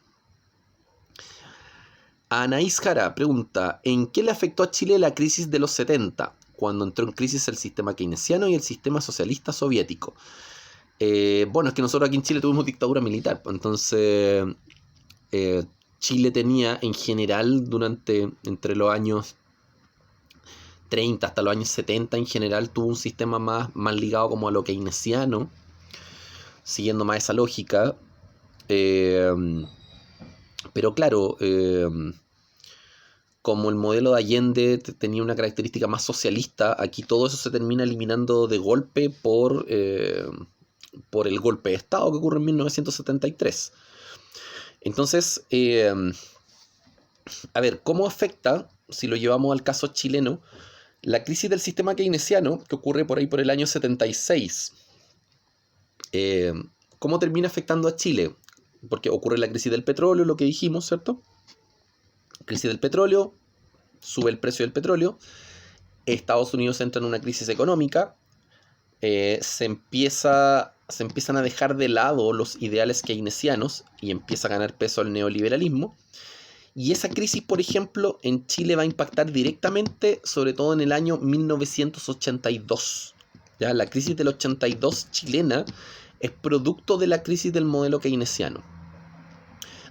Anaís Jara pregunta: ¿en qué le afectó a Chile la crisis de los 70, cuando entró en crisis el sistema keynesiano y el sistema socialista soviético? Bueno, es que nosotros aquí en Chile tuvimos dictadura militar, entonces Chile tenía en general entre los años 30 hasta los años 70 en general tuvo un sistema más ligado como a lo keynesiano, siguiendo más esa lógica. Pero claro, como el modelo de Allende tenía una característica más socialista, aquí todo eso se termina eliminando de golpe por el golpe de Estado que ocurre en 1973. Entonces, a ver, ¿cómo afecta, si lo llevamos al caso chileno, la crisis del sistema keynesiano, que ocurre por ahí por el año 76? ¿Cómo termina afectando a Chile? Porque ocurre la crisis del petróleo, lo que dijimos, ¿cierto? Crisis del petróleo, sube el precio del petróleo, Estados Unidos entra en una crisis económica, se empiezan a dejar de lado los ideales keynesianos y empieza a ganar peso el neoliberalismo. Y esa crisis, por ejemplo, en Chile va a impactar directamente, sobre todo en el año 1982. ¿Ya? La crisis del 82 chilena es producto de la crisis del modelo keynesiano.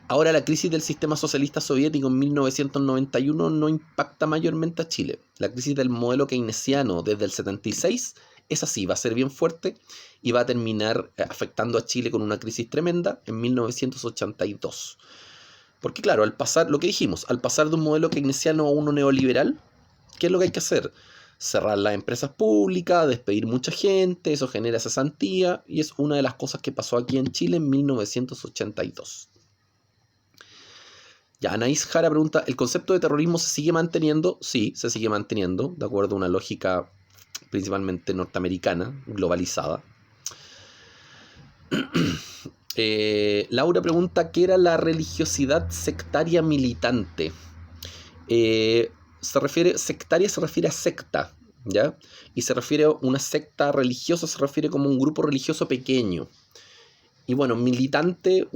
Ahora, la crisis del sistema socialista soviético en 1991 no impacta mayormente a Chile. La crisis del modelo keynesiano desde el 76 es así, va a ser bien fuerte y va a terminar afectando a Chile con una crisis tremenda en 1982. Porque claro, al pasar, lo que dijimos, al pasar de un modelo keynesiano a uno neoliberal, ¿qué es lo que hay que hacer? Cerrar las empresas públicas, despedir mucha gente, eso genera cesantía, y es una de las cosas que pasó aquí en Chile en 1982. Ya, Anaís Jara pregunta: ¿el concepto de terrorismo se sigue manteniendo? Sí, se sigue manteniendo, de acuerdo a una lógica principalmente norteamericana, globalizada. Laura pregunta: ¿qué era la religiosidad sectaria militante? Sectaria se refiere a secta, ¿ya? Y se refiere a una secta religiosa, se refiere como un grupo religioso pequeño. Y bueno, un militante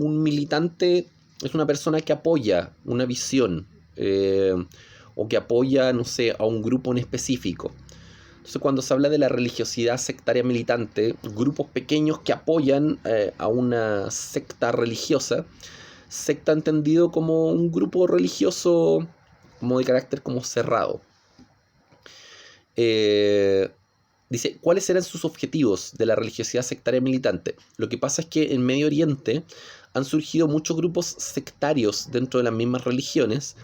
es una persona que apoya una visión, o que apoya, no sé, a un grupo en específico. Entonces, cuando se habla de la religiosidad sectaria militante, grupos pequeños que apoyan a una secta religiosa, secta entendido como un grupo religioso como de carácter como cerrado. Dice: ¿cuáles eran sus objetivos de la religiosidad sectaria militante? Lo que pasa es que en Medio Oriente han surgido muchos grupos sectarios dentro de las mismas religiones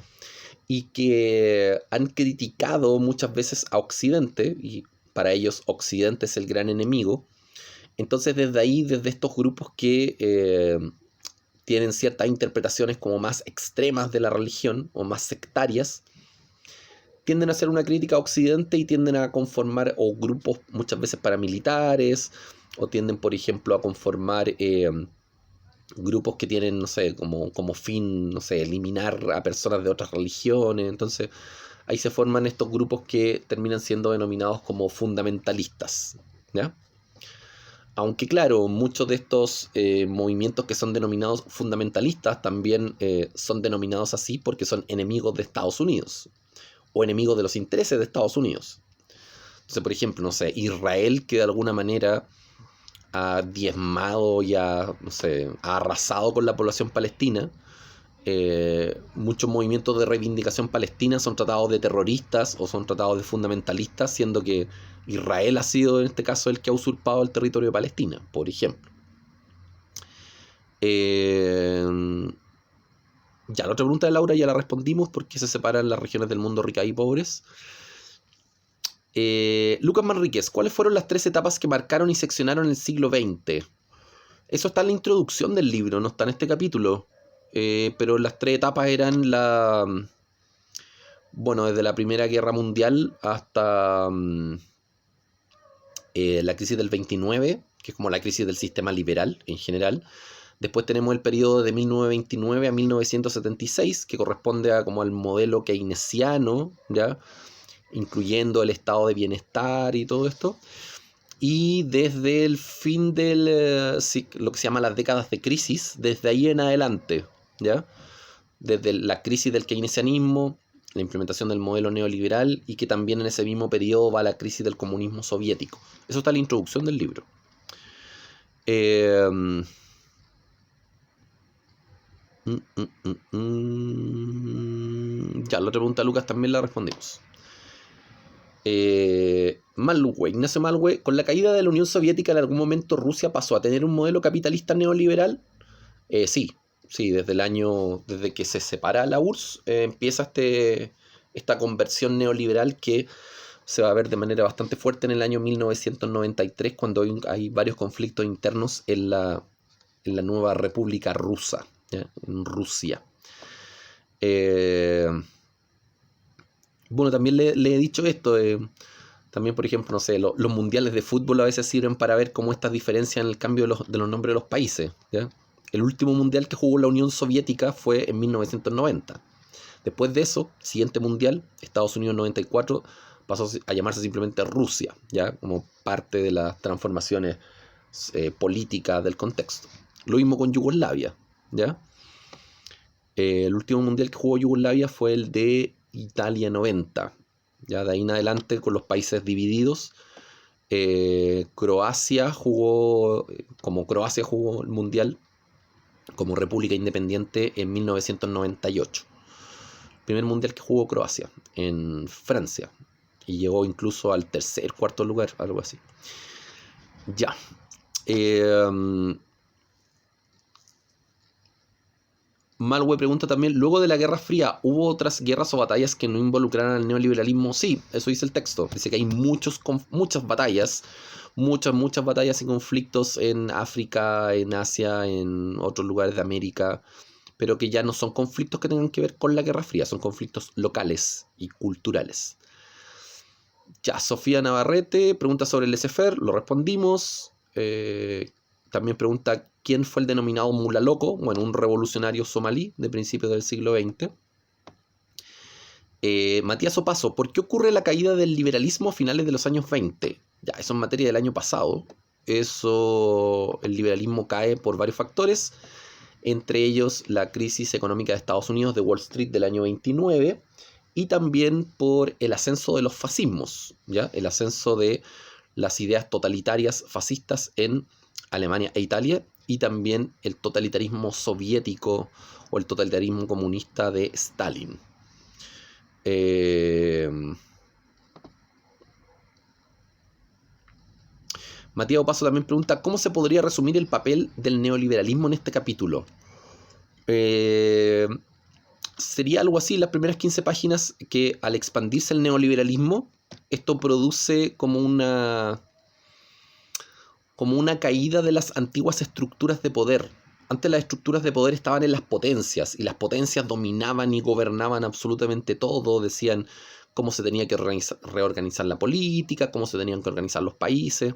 y que han criticado muchas veces a Occidente, y para ellos Occidente es el gran enemigo. Entonces desde ahí, desde estos grupos que tienen ciertas interpretaciones como más extremas de la religión o más sectarias, tienden a hacer una crítica a Occidente y tienden a conformar o grupos muchas veces paramilitares, o tienden, por ejemplo, a conformar grupos que tienen, no sé, como fin, no sé, eliminar a personas de otras religiones. Entonces ahí se forman estos grupos que terminan siendo denominados como fundamentalistas, ¿ya? Aunque claro, muchos de estos movimientos que son denominados fundamentalistas también son denominados así porque son enemigos de Estados Unidos o enemigos de los intereses de Estados Unidos. Entonces, por ejemplo, no sé, Israel, que de alguna manera ha diezmado y ha arrasado con la población palestina, muchos movimientos de reivindicación palestina son tratados de terroristas o son tratados de fundamentalistas, siendo que Israel ha sido en este caso el que ha usurpado el territorio de Palestina, por ejemplo. Ya, la otra pregunta de Laura ya la respondimos, porque se separan las regiones del mundo ricas y pobres. Lucas Manríquez, ¿cuáles fueron las 3 etapas que marcaron y seccionaron el siglo XX? Eso está en la introducción del libro, no está en este capítulo. Pero las 3 etapas eran desde la Primera Guerra Mundial hasta la crisis del 29, que es como la crisis del sistema liberal en general. Después tenemos el periodo de 1929 a 1976, que corresponde como al modelo keynesiano, ¿ya? Incluyendo el estado de bienestar y todo esto. Y desde el fin del lo que se llama las décadas de crisis, desde ahí en adelante, ¿ya? Desde la crisis del keynesianismo, la implementación del modelo neoliberal, y que también en ese mismo periodo va la crisis del comunismo soviético. Eso está en la introducción del libro. Ya, la otra pregunta, Lucas, también la respondimos. Ignacio Malwe, ¿con la caída de la Unión Soviética en algún momento Rusia pasó a tener un modelo capitalista neoliberal? Sí, desde que se separa la URSS, empieza esta conversión neoliberal que se va a ver de manera bastante fuerte en el año 1993, cuando hay varios conflictos internos en la nueva República Rusa, ¿ya? En Rusia. Bueno, también le he dicho esto. También, por ejemplo, no sé, los mundiales de fútbol a veces sirven para ver cómo estas diferencias en el cambio de los nombres de los países, ¿ya? El último mundial que jugó la Unión Soviética fue en 1990. Después de eso, siguiente mundial, Estados Unidos 94, pasó a llamarse simplemente Rusia, ¿ya? Como parte de las transformaciones políticas del contexto. Lo mismo con Yugoslavia, ¿ya? El último mundial que jugó Yugoslavia fue el de Italia 90. Ya de ahí en adelante, con los países divididos, Croacia jugó el mundial como república independiente en 1998. Primer mundial que jugó Croacia en Francia, y llegó incluso al cuarto lugar, algo así. Ya. Malwe pregunta también, luego de la Guerra Fría, ¿hubo otras guerras o batallas que no involucraran al neoliberalismo? Sí, eso dice el texto. Dice que hay muchas batallas, muchas batallas y conflictos en África, en Asia, en otros lugares de América, pero que ya no son conflictos que tengan que ver con la Guerra Fría, son conflictos locales y culturales. Ya, Sofía Navarrete pregunta sobre el laissez-faire, lo respondimos. También pregunta quién fue el denominado Mula Loco, bueno, un revolucionario somalí de principios del siglo XX. Matías Opaso, ¿por qué ocurre la caída del liberalismo a finales de los años 20? Ya, eso es materia del año pasado. El liberalismo cae por varios factores, entre ellos la crisis económica de Estados Unidos de Wall Street del año 29, y también por el ascenso de los fascismos, ¿ya? El ascenso de las ideas totalitarias fascistas en Alemania e Italia, y también el totalitarismo soviético o el totalitarismo comunista de Stalin. Matías Opaso también pregunta, ¿cómo se podría resumir el papel del neoliberalismo en este capítulo? Sería algo así, las primeras 15 páginas, que al expandirse el neoliberalismo, esto produce como una caída de las antiguas estructuras de poder Antes las estructuras de poder estaban en las potencias, y las potencias dominaban y gobernaban absolutamente todo, decían cómo se tenía que reorganizar la política, cómo se tenían que organizar los países.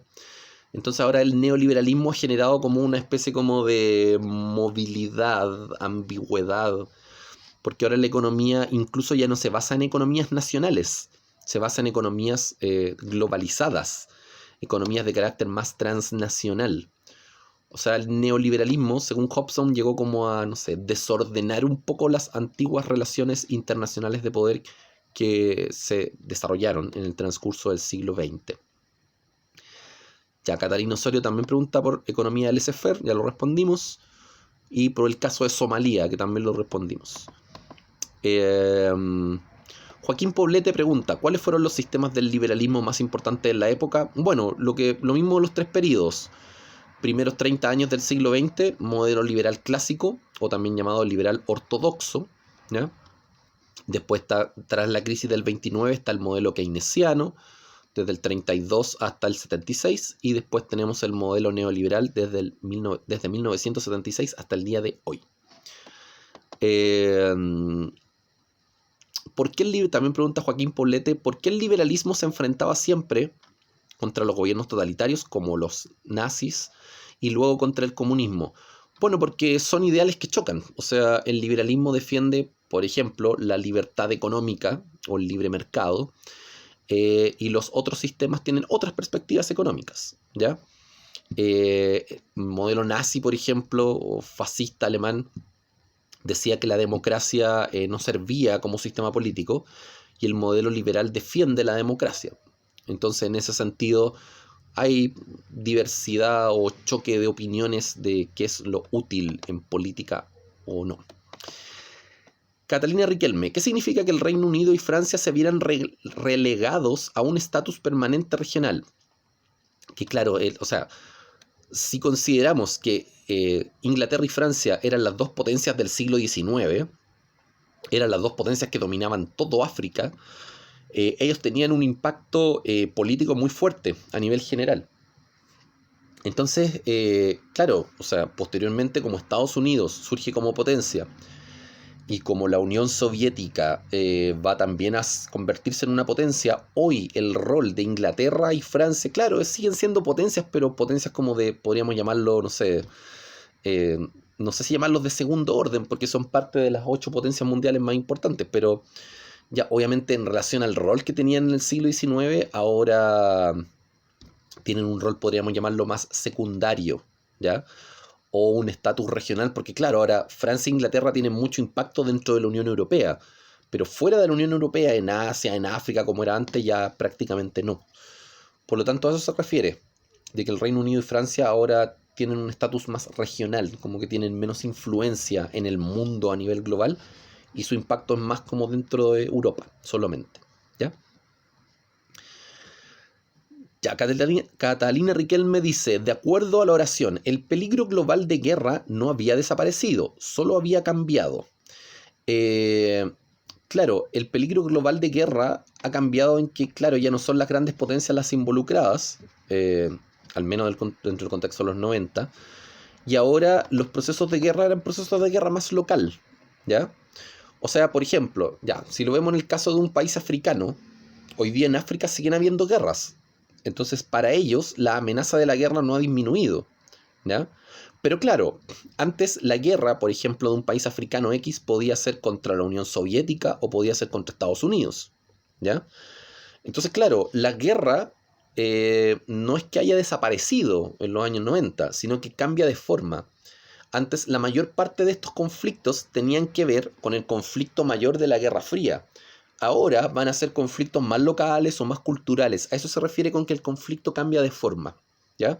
Entonces ahora el neoliberalismo ha generado como una especie como de movilidad, ambigüedad, porque ahora la economía incluso ya no se basa en economías nacionales, se basa en economías globalizadas, economías de carácter más transnacional. O sea, el neoliberalismo, según Hobson, llegó como a, no sé, desordenar un poco las antiguas relaciones internacionales de poder que se desarrollaron en el transcurso del siglo XX. Ya, Catalina Osorio también pregunta por economía del laissez-faire, ya lo respondimos. Y por el caso de Somalia, que también lo respondimos. Joaquín Poblete pregunta, ¿cuáles fueron los sistemas del liberalismo más importantes en la época? Bueno, lo mismo de los tres periodos. Primeros 30 años del siglo XX, modelo liberal clásico, o también llamado liberal ortodoxo, ¿ya? Después, tras la crisis del 29, está el modelo keynesiano, desde el 32 hasta el 76, y después tenemos el modelo neoliberal desde 1976 hasta el día de hoy. También pregunta Joaquín Poblete, ¿por qué el liberalismo se enfrentaba siempre contra los gobiernos totalitarios como los nazis y luego contra el comunismo? Bueno, porque son ideales que chocan. O sea, el liberalismo defiende, por ejemplo, la libertad económica o el libre mercado, y los otros sistemas tienen otras perspectivas económicas, ¿ya? Modelo nazi, por ejemplo, o fascista alemán, decía que la democracia no servía como sistema político, y el modelo liberal defiende la democracia. Entonces, en ese sentido, hay diversidad o choque de opiniones de qué es lo útil en política o no. Catalina Riquelme, ¿qué significa que el Reino Unido y Francia se vieran relegados a un estatus permanente regional? Que claro, o sea, si consideramos que Inglaterra y Francia eran las dos potencias del siglo XIX, eran las dos potencias que dominaban todo África, ellos tenían un impacto político muy fuerte a nivel general. Entonces, claro, o sea, posteriormente como Estados Unidos surge como potencia y como la Unión Soviética va también a convertirse en una potencia, hoy el rol de Inglaterra y Francia, claro, siguen siendo potencias, pero potencias como de, podríamos llamarlo, no sé si llamarlos de segundo orden, porque son parte de las 8 potencias mundiales más importantes, pero ya obviamente en relación al rol que tenían en el siglo XIX, ahora tienen un rol, podríamos llamarlo, más secundario, ¿ya? O un estatus regional, porque claro, ahora Francia e Inglaterra tienen mucho impacto dentro de la Unión Europea, pero fuera de la Unión Europea, en Asia, en África, como era antes, ya prácticamente no. Por lo tanto, a eso se refiere, de que el Reino Unido y Francia ahora tienen un estatus más regional, como que tienen menos influencia en el mundo a nivel global, y su impacto es más como dentro de Europa, solamente, ¿ya? Ya, Catalina Riquelme dice, de acuerdo a la oración, el peligro global de guerra no había desaparecido, solo había cambiado. Claro, el peligro global de guerra ha cambiado en que, claro, ya no son las grandes potencias las involucradas, al menos dentro del contexto de los 90, y ahora los procesos de guerra eran procesos de guerra más local, ¿ya? O sea, por ejemplo, ya, si lo vemos en el caso de un país africano, hoy día en África siguen habiendo guerras. Entonces, para ellos, la amenaza de la guerra no ha disminuido, ¿ya? Pero claro, antes la guerra, por ejemplo, de un país africano X podía ser contra la Unión Soviética o podía ser contra Estados Unidos, ¿ya? Entonces, claro, la guerra no es que haya desaparecido en los años 90, sino que cambia de forma. Antes, la mayor parte de estos conflictos tenían que ver con el conflicto mayor de la Guerra Fría. Ahora van a ser conflictos más locales o más culturales. A eso se refiere con que el conflicto cambia de forma, ¿ya?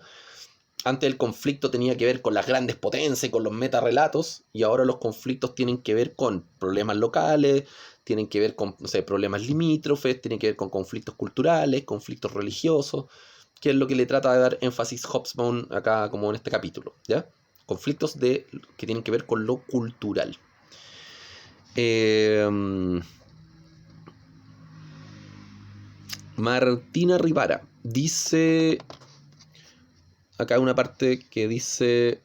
Antes el conflicto tenía que ver con las grandes potencias y con los metarrelatos, y ahora los conflictos tienen que ver con problemas locales, tienen que ver con, no sé, problemas limítrofes, tienen que ver con conflictos culturales, conflictos religiosos, que es lo que le trata de dar énfasis Hobsbawm acá como en este capítulo, ¿ya? Conflictos que tienen que ver con lo cultural. Martina Rivara dice, acá hay una parte que dice,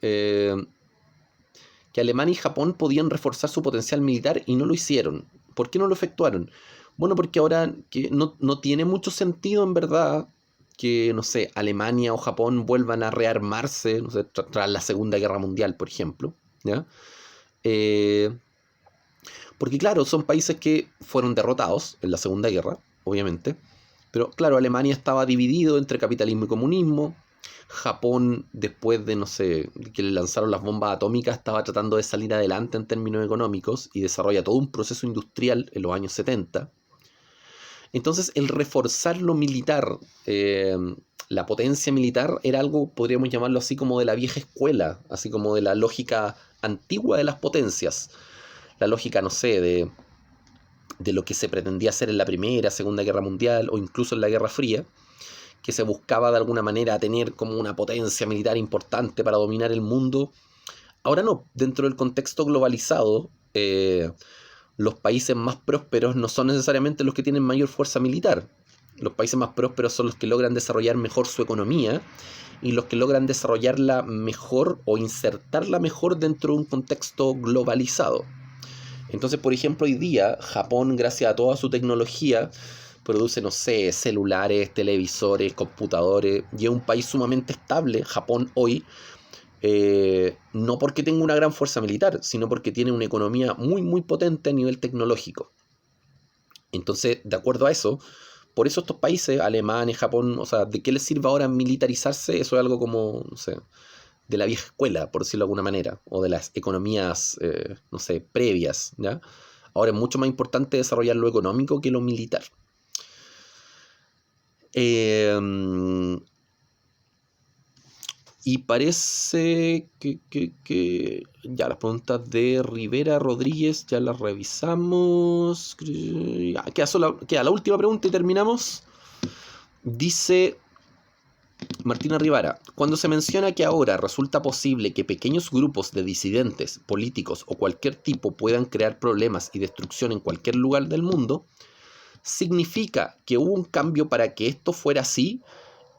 que Alemania y Japón podían reforzar su potencial militar y no lo hicieron. ¿Por qué no lo efectuaron? Bueno, porque ahora que no tiene mucho sentido en verdad que, no sé, Alemania o Japón vuelvan a rearmarse, no sé, tras la Segunda Guerra Mundial, por ejemplo, ¿ya? Eh, porque claro, son países que fueron derrotados en la Segunda Guerra, obviamente, pero claro, Alemania estaba dividido entre capitalismo y comunismo. Japón, después de, no sé, que le lanzaron las bombas atómicas, estaba tratando de salir adelante en términos económicos y desarrolla todo un proceso industrial en los años 70. Entonces, el reforzar lo militar, la potencia militar, era algo, podríamos llamarlo así, como de la vieja escuela, así como de la lógica antigua de las potencias. La lógica, no sé, de lo que se pretendía hacer en la Primera, Segunda Guerra Mundial o incluso en la Guerra Fría, que se buscaba de alguna manera tener como una potencia militar importante para dominar el mundo. Ahora no, dentro del contexto globalizado, los países más prósperos no son necesariamente los que tienen mayor fuerza militar. Los países más prósperos son los que logran desarrollar mejor su economía y los que logran desarrollarla mejor o insertarla mejor dentro de un contexto globalizado. Entonces, por ejemplo, hoy día Japón, gracias a toda su tecnología, produce, no sé, celulares, televisores, computadores, y es un país sumamente estable, Japón hoy, no porque tenga una gran fuerza militar, sino porque tiene una economía muy, muy potente a nivel tecnológico. Entonces, de acuerdo a eso, por eso estos países, Alemania, Japón, o sea, ¿de qué les sirve ahora militarizarse? Eso es algo como, no sé, de la vieja escuela, por decirlo de alguna manera, o de las economías, no sé, previas, ¿ya? Ahora es mucho más importante desarrollar lo económico que lo militar. Y parece que ya las preguntas de Rivera Rodríguez ya las revisamos. Ya, queda la última pregunta y terminamos. Dice Martina Rivera, cuando se menciona que ahora resulta posible que pequeños grupos de disidentes, políticos o cualquier tipo puedan crear problemas y destrucción en cualquier lugar del mundo, ¿significa que hubo un cambio para que esto fuera así?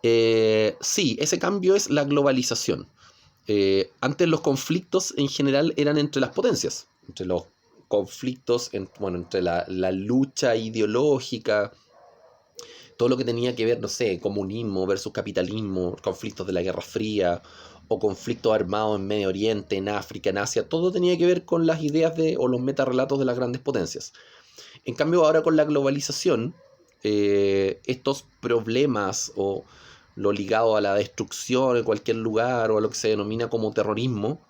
Sí, ese cambio es la globalización. Antes los conflictos en general eran entre las potencias, entre los conflictos, entre la lucha ideológica, todo lo que tenía que ver, no sé, comunismo versus capitalismo, conflictos de la Guerra Fría, o conflictos armados en Medio Oriente, en África, en Asia, todo tenía que ver con las ideas o los metarrelatos de las grandes potencias. En cambio, ahora con la globalización, estos problemas o lo ligado a la destrucción en cualquier lugar o a lo que se denomina como terrorismo,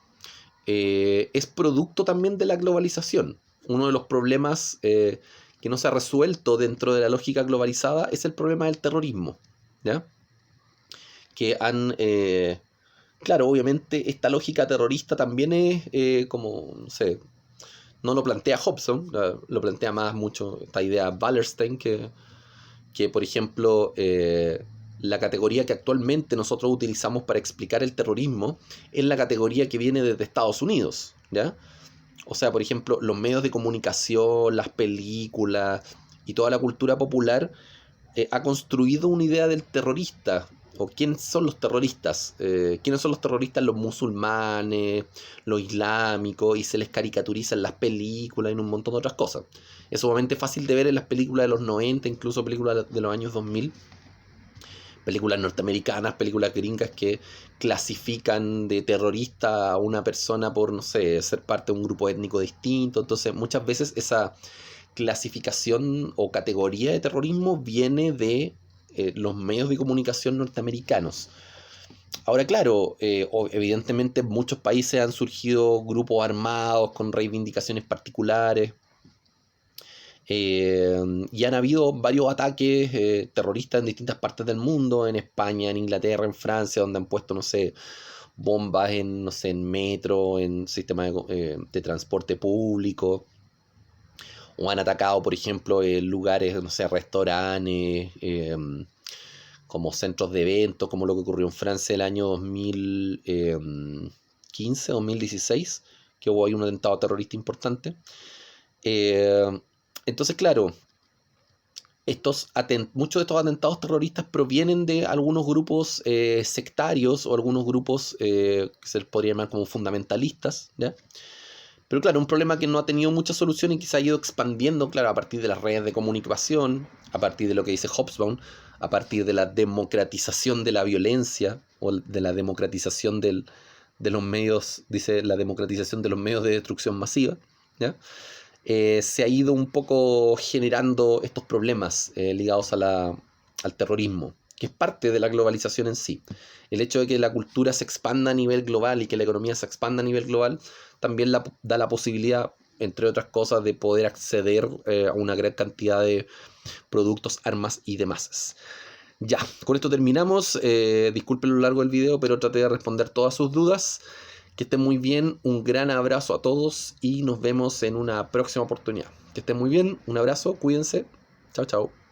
es producto también de la globalización. Uno de los problemas que no se ha resuelto dentro de la lógica globalizada es el problema del terrorismo, ¿ya? Que han... claro, obviamente esta lógica terrorista también es como, no sé, no lo plantea Hobson, lo plantea más mucho esta idea Wallerstein, que por ejemplo, la categoría que actualmente nosotros utilizamos para explicar el terrorismo es la categoría que viene desde Estados Unidos, ¿ya? O sea, por ejemplo, los medios de comunicación, las películas y toda la cultura popular ha construido una idea del terrorista. ¿O quiénes son los terroristas? ¿Quiénes son los terroristas? Los musulmanes, los islámicos, y se les caricaturiza en las películas y en un montón de otras cosas. Es sumamente fácil de ver en las películas de los 90, incluso películas de los años 2000, películas norteamericanas, películas gringas que clasifican de terrorista a una persona por, no sé, ser parte de un grupo étnico distinto. Entonces, muchas veces esa clasificación o categoría de terrorismo viene de los medios de comunicación norteamericanos. Ahora, claro, evidentemente en muchos países han surgido grupos armados con reivindicaciones particulares. Y han habido varios ataques terroristas en distintas partes del mundo, en España, en Inglaterra, en Francia, donde han puesto, no sé, bombas en, no sé, en metro, en sistemas de transporte público, o han atacado, por ejemplo, lugares, no sé, restaurantes, como centros de eventos, como lo que ocurrió en Francia el año 2015, 2016, que hubo ahí un atentado terrorista importante. Eh, entonces, claro, muchos de estos atentados terroristas provienen de algunos grupos sectarios o algunos grupos que se les podría llamar como fundamentalistas, ¿ya? Pero claro, un problema que no ha tenido mucha solución y que se ha ido expandiendo, claro, a partir de las redes de comunicación, a partir de lo que dice Hobsbawm, a partir de la democratización de la violencia o de la democratización de los medios, dice la democratización de los medios de destrucción masiva, ¿ya? Se ha ido un poco generando estos problemas ligados al terrorismo, que es parte de la globalización en sí. El hecho de que la cultura se expanda a nivel global y que la economía se expanda a nivel global también da la posibilidad, entre otras cosas, de poder acceder a una gran cantidad de productos, armas y demás. Ya, con esto terminamos. Disculpen lo largo del video, pero traté de responder todas sus dudas. Que estén muy bien, un gran abrazo a todos y nos vemos en una próxima oportunidad. Que estén muy bien, un abrazo, cuídense. Chao, chao.